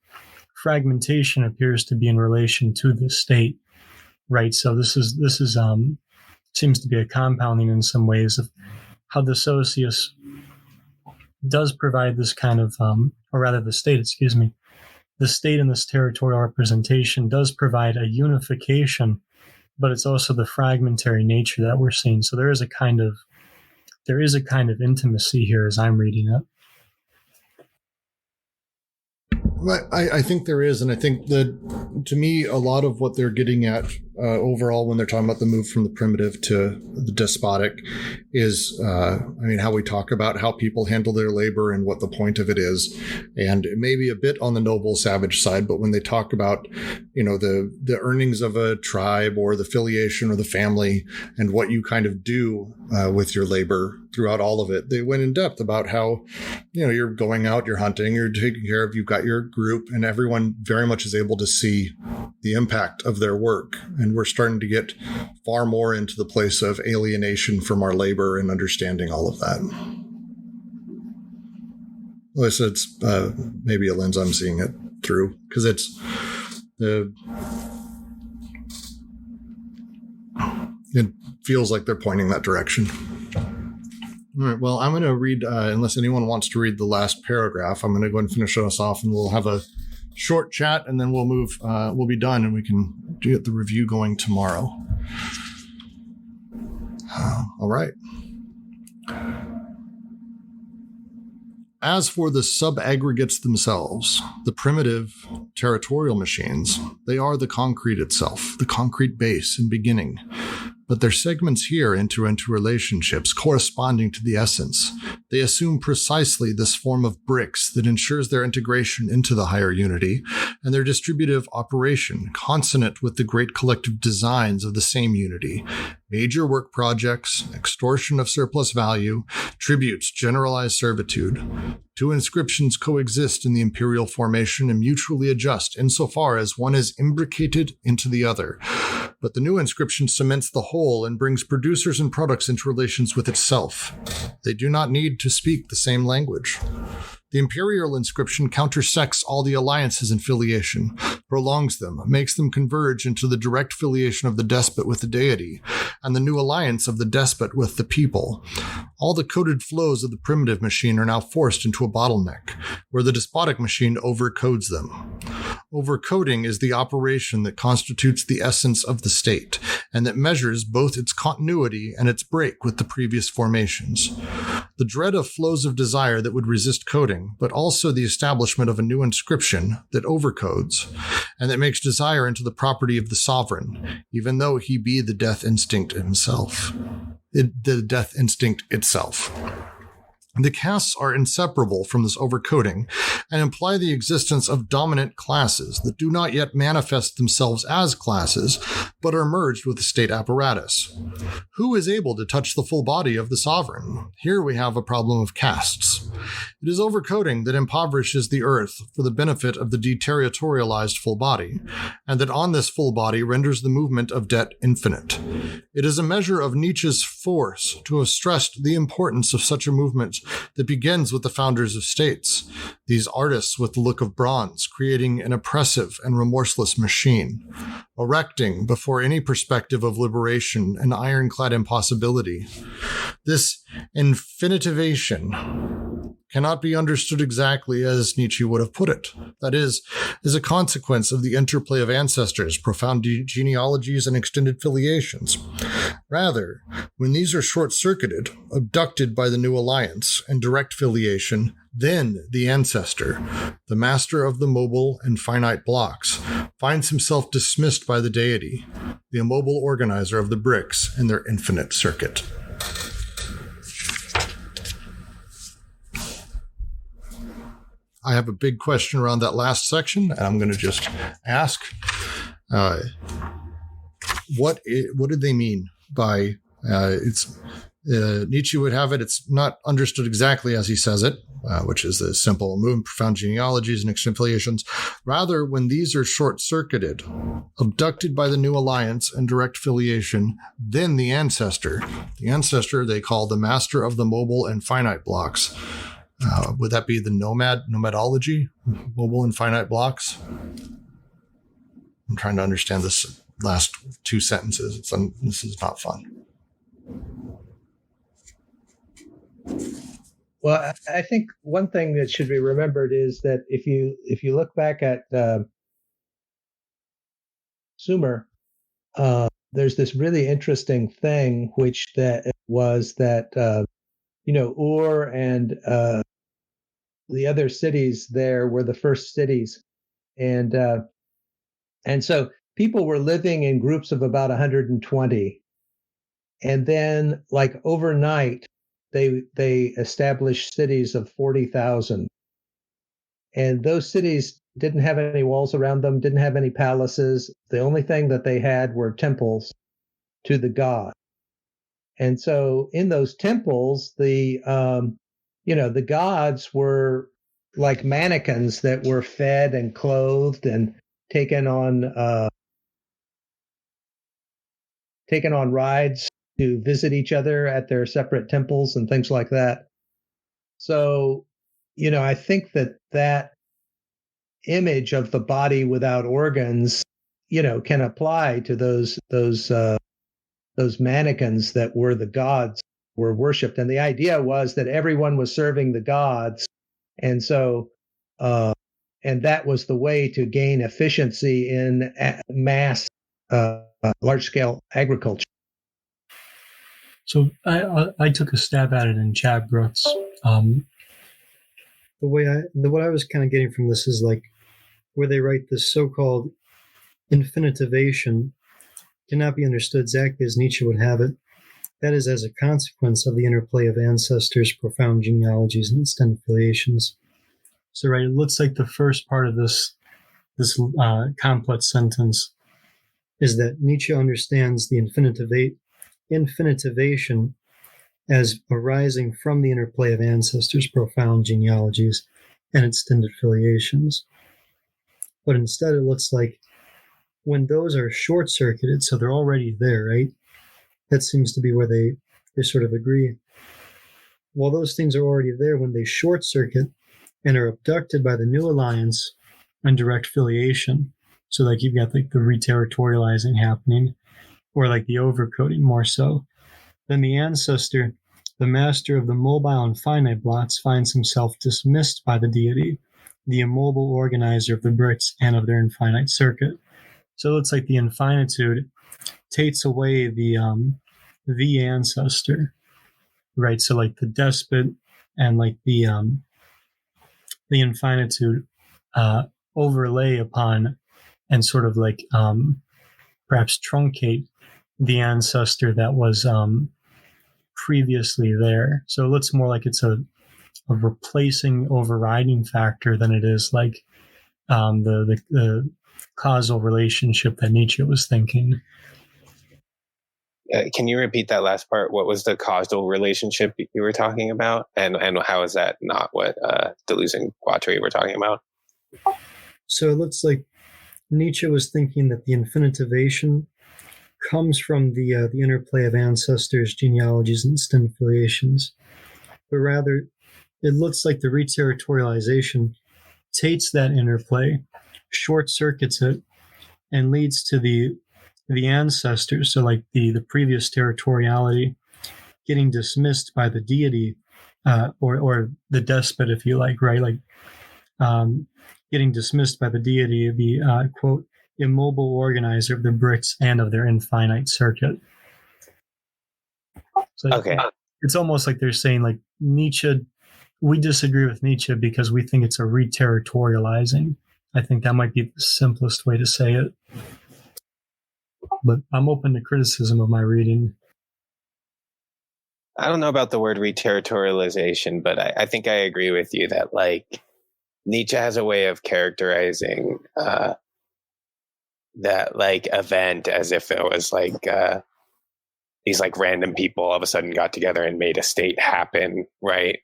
C: fragmentation appears to be in relation to the state, right? So this is seems to be a compounding in some ways of how the Socius does provide this kind of, or rather the state in this territorial representation does provide a unification, but it's also the fragmentary nature that we're seeing. So there is a kind of intimacy here as I'm reading it.
B: I think there is, and I think that, to me, a lot of what they're getting at overall when they're talking about the move from the primitive to the despotic is, how we talk about how people handle their labor and what the point of it is, and maybe a bit on the noble savage side, but when they talk about, the earnings of a tribe or the affiliation or the family and what you kind of do with your labor throughout all of it, they went in depth about how, you're going out, you're hunting, you're taking care of, you've got your group, and everyone very much is able to see the impact of their work. And we're starting to get far more into the place of alienation from our labor and understanding all of that. Well, I said it's maybe a lens I'm seeing it through, because it feels like they're pointing that direction. All right, well, I'm going to read, unless anyone wants to read the last paragraph, I'm going to go and finish us off, and we'll have a short chat, and then we'll move, we'll be done, and we can get the review going tomorrow. All right. As for the subaggregates themselves, the primitive territorial machines, they are the concrete itself, the concrete base and beginning. But their segments here enter into relationships corresponding to the essence. They assume precisely this form of bricks that ensures their integration into the higher unity, and their distributive operation consonant with the great collective designs of the same unity. Major work projects, extortion of surplus value, tributes, generalized servitude. Two inscriptions coexist in the imperial formation and mutually adjust insofar as one is imbricated into the other. But the new inscription cements the whole and brings producers and products into relations with itself. They do not need to speak the same language. The imperial inscription countersects all the alliances and filiation, prolongs them, makes them converge into the direct filiation of the despot with the deity, and the new alliance of the despot with the people. All the coded flows of the primitive machine are now forced into a bottleneck, where the despotic machine overcodes them. Overcoding is the operation that constitutes the essence of the state, and that measures both its continuity and its break with the previous formations. The dread of flows of desire that would resist coding, but also the establishment of a new inscription that overcodes, and that makes desire into the property of the sovereign, even though he be the death instinct himself. The death instinct itself. The castes are inseparable from this overcoding and imply the existence of dominant classes that do not yet manifest themselves as classes, but are merged with the state apparatus. Who is able to touch the full body of the sovereign? Here we have a problem of castes. It is overcoding that impoverishes the earth for the benefit of the deterritorialized full body, and that on this full body renders the movement of debt infinite. It is a measure of Nietzsche's force to have stressed the importance of such a movement that begins with the founders of states, these artists with the look of bronze, creating an oppressive and remorseless machine, erecting before any perspective of liberation an ironclad impossibility. This infinitivation cannot be understood exactly as Nietzsche would have put it. That is a consequence of the interplay of ancestors, profound genealogies, and extended filiations. Rather, when these are short-circuited, abducted by the new alliance and direct filiation, then the ancestor, the master of the mobile and finite blocks, finds himself dismissed by the deity, the immobile organizer of the bricks in their infinite circuit. I have a big question around that last section, and I'm going to just ask, what did they mean by Nietzsche would have it, it's not understood exactly as he says it, which is the simple movement, profound genealogies, and extended filiations. Rather, when these are short-circuited, abducted by the new alliance and direct filiation, then the ancestor they call the master of the mobile and finite blocks. Would that be the nomadology, mobile and finite blocks? I'm trying to understand this last two sentences. This is not fun.
H: Well, I think one thing that should be remembered is that if you look back at Sumer, there's this really interesting thing, which that was that Ur and the other cities there were the first cities, and so people were living in groups of about 120, and then like overnight they established cities of 40,000, and those cities didn't have any walls around them, didn't have any palaces. The only thing that they had were temples to the god. And so in those temples, the gods were like mannequins that were fed and clothed and taken on rides to visit each other at their separate temples and things like that. So, I think that image of the body without organs, can apply to those mannequins that were the gods were worshipped. And the idea was that everyone was serving the gods. And so, and that was the way to gain efficiency in mass, large scale agriculture.
C: So I took a stab at it in Chad Brooks. What I was kind of getting from this is like where they write this so-called infinitivation cannot be understood exactly as Nietzsche would have it. That is as a consequence of the interplay of ancestors, profound genealogies, and extended filiations. So, right, it looks like the first part of this complex sentence is that Nietzsche understands the infinitivation as arising from the interplay of ancestors, profound genealogies, and extended filiations. But instead, it looks like when those are short-circuited, so they're already there, right? That seems to be where they sort of agree. While those things are already there, when they short-circuit and are abducted by the new alliance and direct filiation, so like you've got like the reterritorializing happening, or like the overcoding more so, then the ancestor, the master of the mobile and finite blocks, finds himself dismissed by the deity, the immobile organizer of the bricks and of their infinite circuit. So it's like the infinitude takes away the ancestor, right? So like the despot and like the infinitude overlay upon and sort of like perhaps truncate the ancestor that was previously there. So it looks more like it's a replacing overriding factor than it is like the causal relationship that Nietzsche was thinking.
E: Can you repeat that last part? What was the causal relationship you were talking about? And how is that not what Deleuze and Guattari were talking about?
C: So it looks like Nietzsche was thinking that the infinitivation comes from the interplay of ancestors, genealogies, and extended filiations. But rather, it looks like the reterritorialization takes that interplay, short-circuits it, and leads to the ancestors, so like the previous territoriality, getting dismissed by the deity or the despot, if you like, right? Like getting dismissed by the deity, the quote, immobile organizer of the bricks and of their infinite circuit. So
E: Okay.
C: it's almost like they're saying, like, Nietzsche, we disagree with Nietzsche because we think it's a reterritorializing. I think that might be the simplest way to say it. But I'm open to criticism of my reading.
E: I don't know about the word reterritorialization, but I think I agree with you that, like, Nietzsche has a way of characterizing that, like, event as if it was like these like random people all of a sudden got together and made a state happen, right?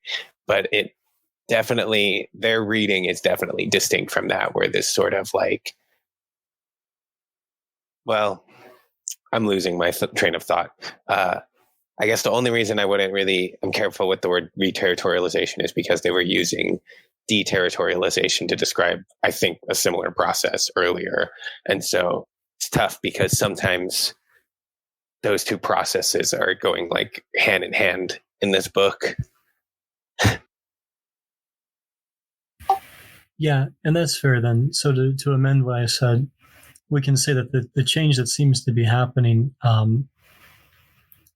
E: But it definitely, their reading is definitely distinct from that, where this sort of like, well, I'm losing my train of thought. I guess the only reason I'm careful with the word reterritorialization is because they were using deterritorialization to describe, I think, a similar process earlier. And so it's tough because sometimes those two processes are going like hand in hand in this book.
C: Yeah, and that's fair then. So to amend what I said, we can say that the change that seems to be happening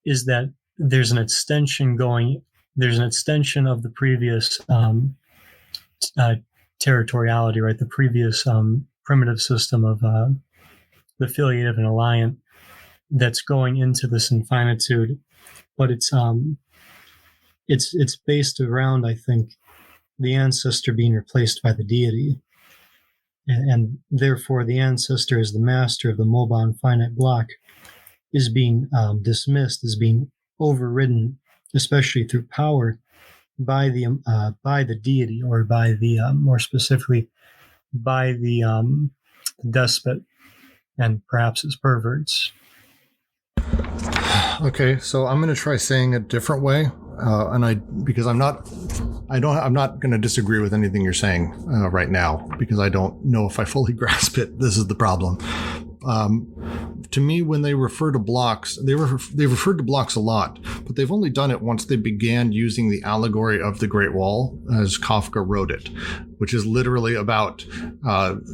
C: is that there's an extension of the previous territoriality, right? The previous primitive system of the affiliative and alliant that's going into this infinitude, but it's based around, I think, the ancestor being replaced by the deity, and therefore the ancestor as the master of the mobile infinite block is being dismissed, is being overridden, especially through power, by the deity, or by the more specifically by the despot and perhaps his perverts.
B: Okay, so I'm going to try saying it a different way, because I'm not going to disagree with anything you're saying right now, because I don't know if I fully grasp it. This is the problem. To me, when they refer to blocks, they referred to blocks a lot, but they've only done it once they began using the allegory of the Great Wall as Kafka wrote it, which is literally about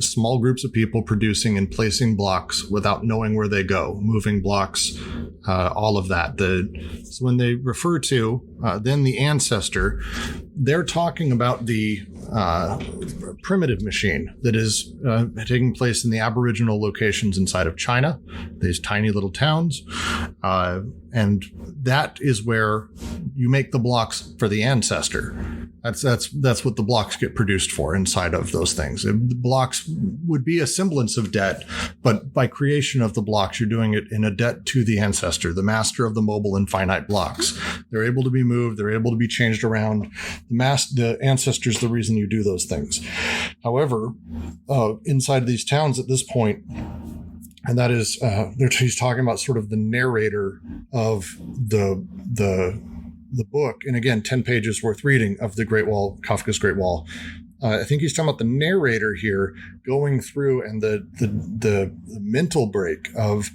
B: small groups of people producing and placing blocks without knowing where they go, moving blocks, all of that. So when they refer to then the ancestor, they're talking about the primitive machine that is taking place in the Aboriginal locations inside of China, these tiny little towns. And that is where you make the blocks for the ancestor. That's what the blocks get produced for inside of those things. The blocks would be a semblance of debt, but by creation of the blocks, you're doing it in a debt to the ancestor, the master of the mobile and finite blocks. They're able to be moved. They're able to be changed around. The ancestor is the reason you do those things. However, inside of these towns at this point, and that is, he's talking about sort of the narrator of the book. And again, 10 pages worth reading of the Great Wall, Kafka's Great Wall. I think he's talking about the narrator here going through and the mental break of,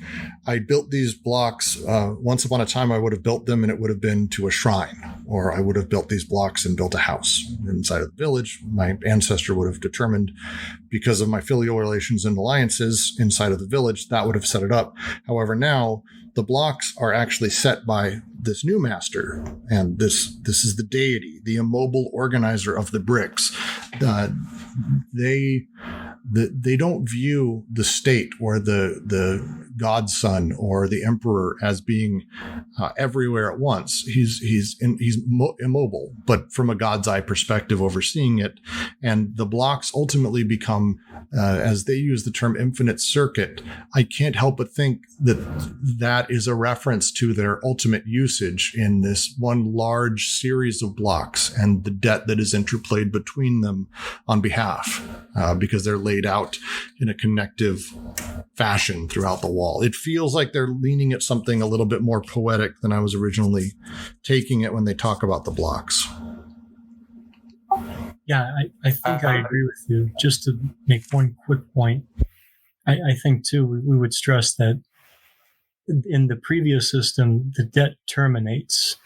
B: I built these blocks. Once upon a time, I would have built them and it would have been to a shrine, or I would have built these blocks and built a house inside of the village. My ancestor would have determined, because of my filial relations and alliances inside of the village, that would have set it up. However, now the blocks are actually set by this new master, and this is the deity, the immobile organizer of the bricks. They don't view the state or the godson or the emperor as being everywhere at once. He's immobile, but from a god's eye perspective, overseeing it. And the blocks ultimately become, as they use the term, infinite circuit. I can't help but think that is a reference to their ultimate usage in this one large series of blocks and the debt that is interplayed between them on behalf, because they're laid out in a connective fashion throughout the wall. It feels like they're leaning at something a little bit more poetic than I was originally taking it when they talk about the blocks.
C: Yeah, I think I agree with you. Just to make one quick point, I think, too, we would stress that in the previous system, the debt terminates.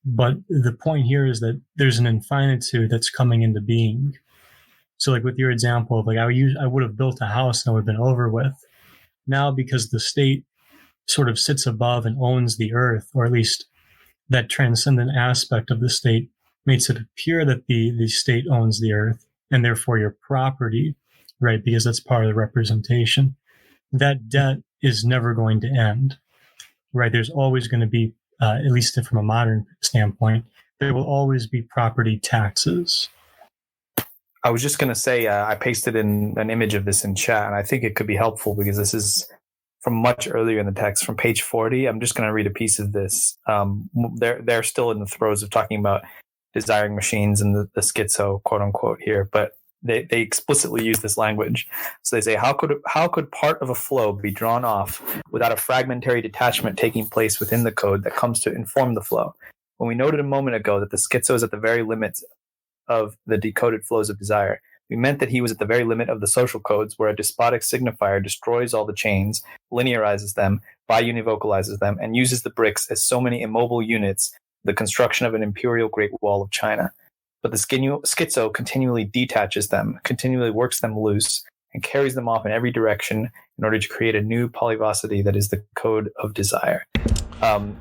C: But the point here is that there's an infinitude that's coming into being. So like with your example of like I would have built a house and it would have been over with. Now because the state sort of sits above and owns the earth, or at least that transcendent aspect of the state makes it appear that the state owns the earth and therefore your property, right? Because that's part of the representation. That debt is never going to end, right? There's always going to be, at least from a modern standpoint, there will always be property taxes.
F: I was just going to say, I pasted in an image of this in chat, and I think it could be helpful because this is from much earlier in the text, from page 40. I'm just going to read a piece of this. They're still in the throes of talking about desiring machines and the schizo, quote unquote, here, but they explicitly use this language. So they say, how could part of a flow be drawn off without a fragmentary detachment taking place within the code that comes to inform the flow? When we noted a moment ago that the schizo is at the very limits of the decoded flows of desire, we meant that he was at the very limit of the social codes where a despotic signifier destroys all the chains, linearizes them, biunivocalizes them, and uses the bricks as so many immobile units, the construction of an imperial Great Wall of China. But the schizo continually detaches them, continually works them loose, and carries them off in every direction in order to create a new polyvocity that is the code of desire.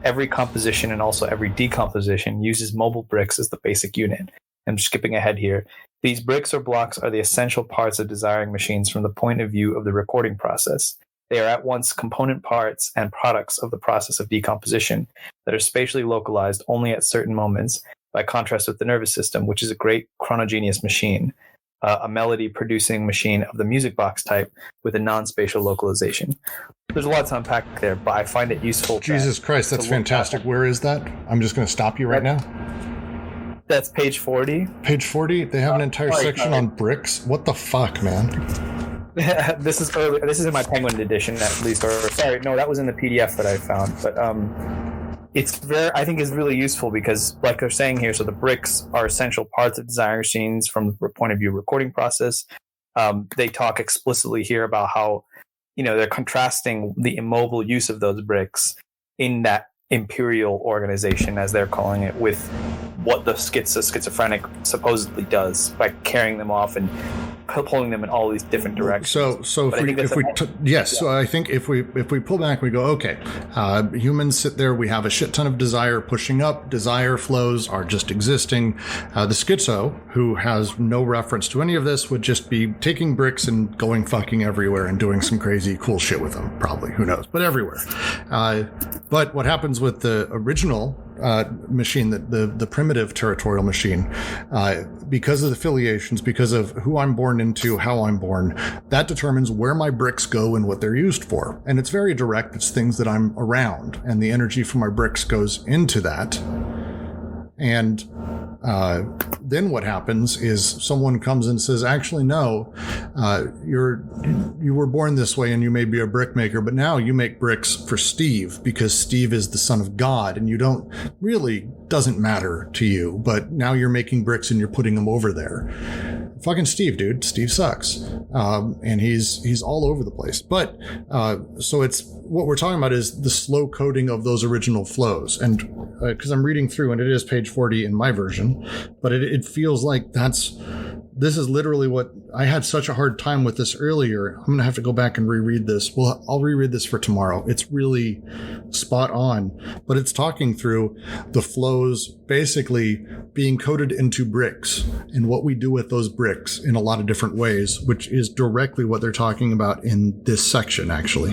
F: Every composition and also every decomposition uses mobile bricks as the basic unit. I'm skipping ahead here. These bricks or blocks are the essential parts of desiring machines from the point of view of the recording process. They are at once component parts and products of the process of decomposition that are spatially localized only at certain moments, by contrast with the nervous system, which is a great chronogeneous machine, a melody-producing machine of the music box type with a non-spatial localization. There's a lot to unpack there, but I find it useful.
B: Jesus Christ, that's fantastic. Where is that? I'm just going to stop you right now.
F: That's page 40.
B: Page 40? They have an entire section on bricks? What the fuck, man?
F: This is early. This is in my Penguin edition, at least. Or sorry, no, that was in the PDF that I found. But I think it's really useful because, like they're saying here, so the bricks are essential parts of desiring machines from the point of view recording process. They talk explicitly here about how, they're contrasting the immobile use of those bricks in that imperial organization, as they're calling it, with what the schizophrenic supposedly does by carrying them off and pulling them in all these different directions.
B: So I think if we pull back, we go, okay, humans sit there, we have a shit ton of desire pushing up, desire flows are just existing. The schizo, who has no reference to any of this, would just be taking bricks and going fucking everywhere and doing some crazy cool shit with them, probably, who knows, but everywhere. But what happens with the original machine, the primitive territorial machine, because of the affiliations, because of who I'm born into, how I'm born, that determines where my bricks go and what they're used for. And it's very direct. It's things that I'm around, and the energy from my bricks goes into that. And then what happens is someone comes and says, actually, no, you were born this way and you may be a brick maker, but now you make bricks for Steve because Steve is the son of God and you doesn't matter to you, but now you're making bricks and you're putting them over there. Fucking Steve, dude. Steve sucks. And he's all over the place. But, so it's, what we're talking about is the slow coding of those original flows. And, cause I'm reading through and it is page 40 in my version, but it feels like this is literally what I had such a hard time with this earlier. I'm going to have to go back and reread this. Well, I'll reread this for tomorrow. It's really spot on, but it's talking through the flows basically being coded into bricks and what we do with those bricks in a lot of different ways, which is directly what they're talking about in this section, actually.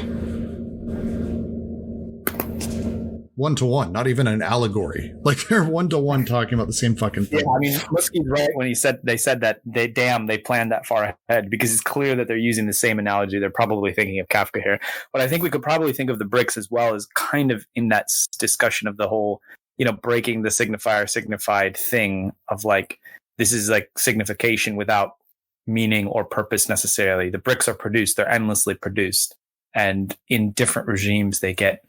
B: One-to-one, not even an allegory. Like they're one-to-one talking about the same fucking thing.
F: Yeah, I mean, Muski's right when they said that they planned that far ahead, because it's clear that they're using the same analogy. They're probably thinking of Kafka here. But I think we could probably think of the bricks as well as kind of in that discussion of the whole, breaking the signified thing of like, this is like signification without meaning or purpose necessarily. The bricks are produced, they're endlessly produced. And in different regimes, they get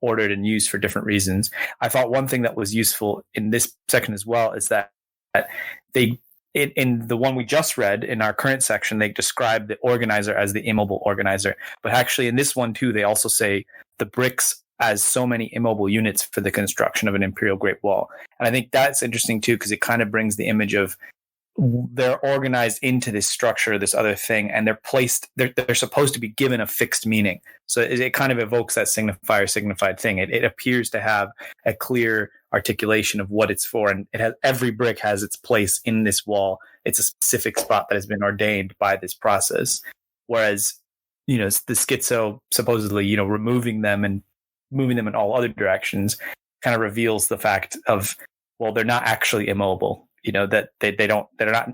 F: ordered and used for different reasons. I thought one thing that was useful in this section as well is that in the one we just read in our current section, they describe the organizer as the immobile organizer. But actually in this one too, they also say the bricks
G: as so many immobile units for the construction of an imperial Great Wall. And I think that's interesting too, because it kind of brings the image of they're organized into this structure, this other thing, and they're supposed to be given a fixed meaning. So it kind of evokes that signifier signified thing. It appears to have a clear articulation of what it's for, and every brick has its place in this wall. It's a specific spot that has been ordained by this process. Whereas, the schizo supposedly, removing them and moving them in all other directions kind of reveals the fact of, well, they're not actually immobile. That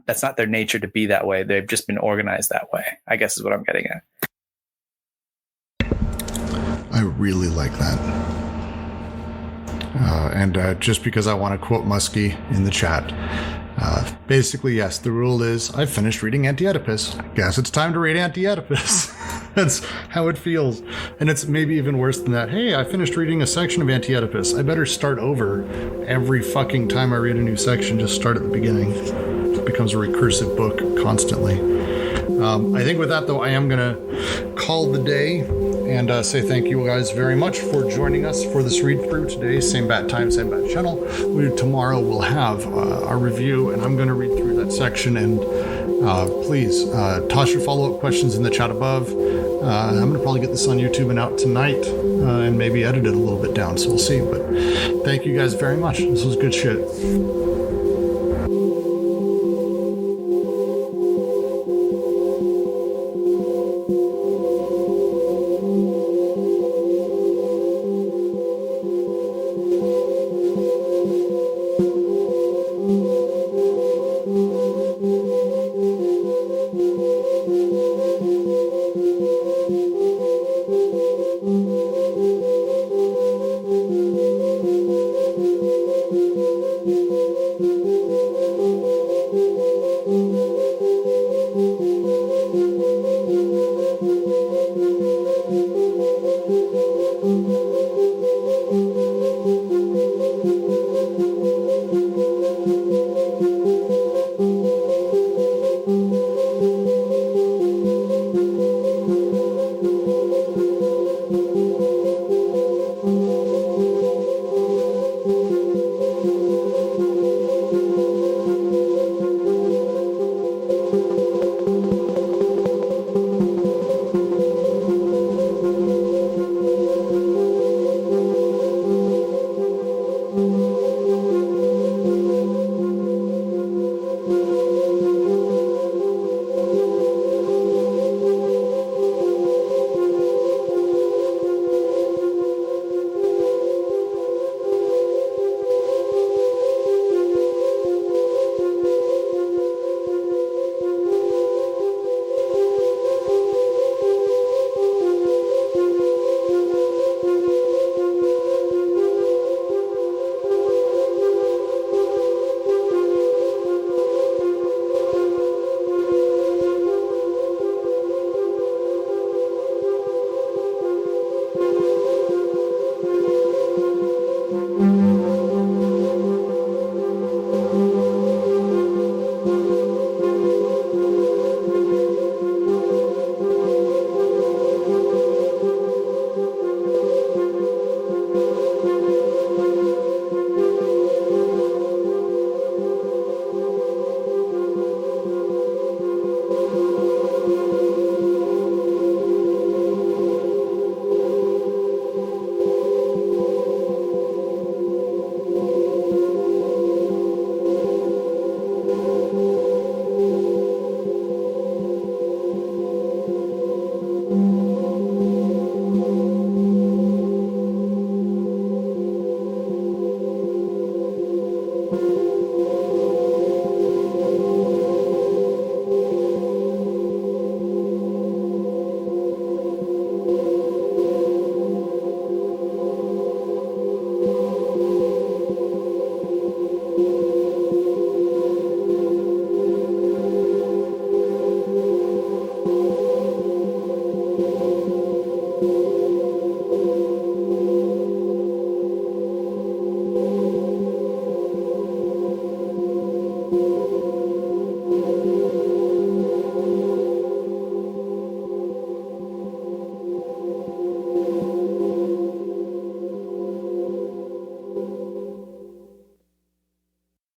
G: that's not their nature to be that way. They've just been organized that way, I guess is what I'm getting at.
B: I really like that. And just because I want to quote Muskie in the chat, basically, yes, the rule is I've finished reading Anti-Oedipus. Guess it's time to read Anti-Oedipus. That's how it feels. And it's maybe even worse than that. Hey, I finished reading a section of Anti-Oedipus. I better start over every fucking time I read a new section. Just start at the beginning. It becomes a recursive book constantly. I think with that, though, I am going to call the day and say thank you guys very much for joining us for this read-through today. Same bat time, same bat channel. Tomorrow we'll have our review, and I'm going to read through that section. And please toss your follow-up questions in the chat above. I'm going to probably get this on YouTube and out tonight and maybe edit it a little bit down, so we'll see. But thank you guys very much. This was good shit.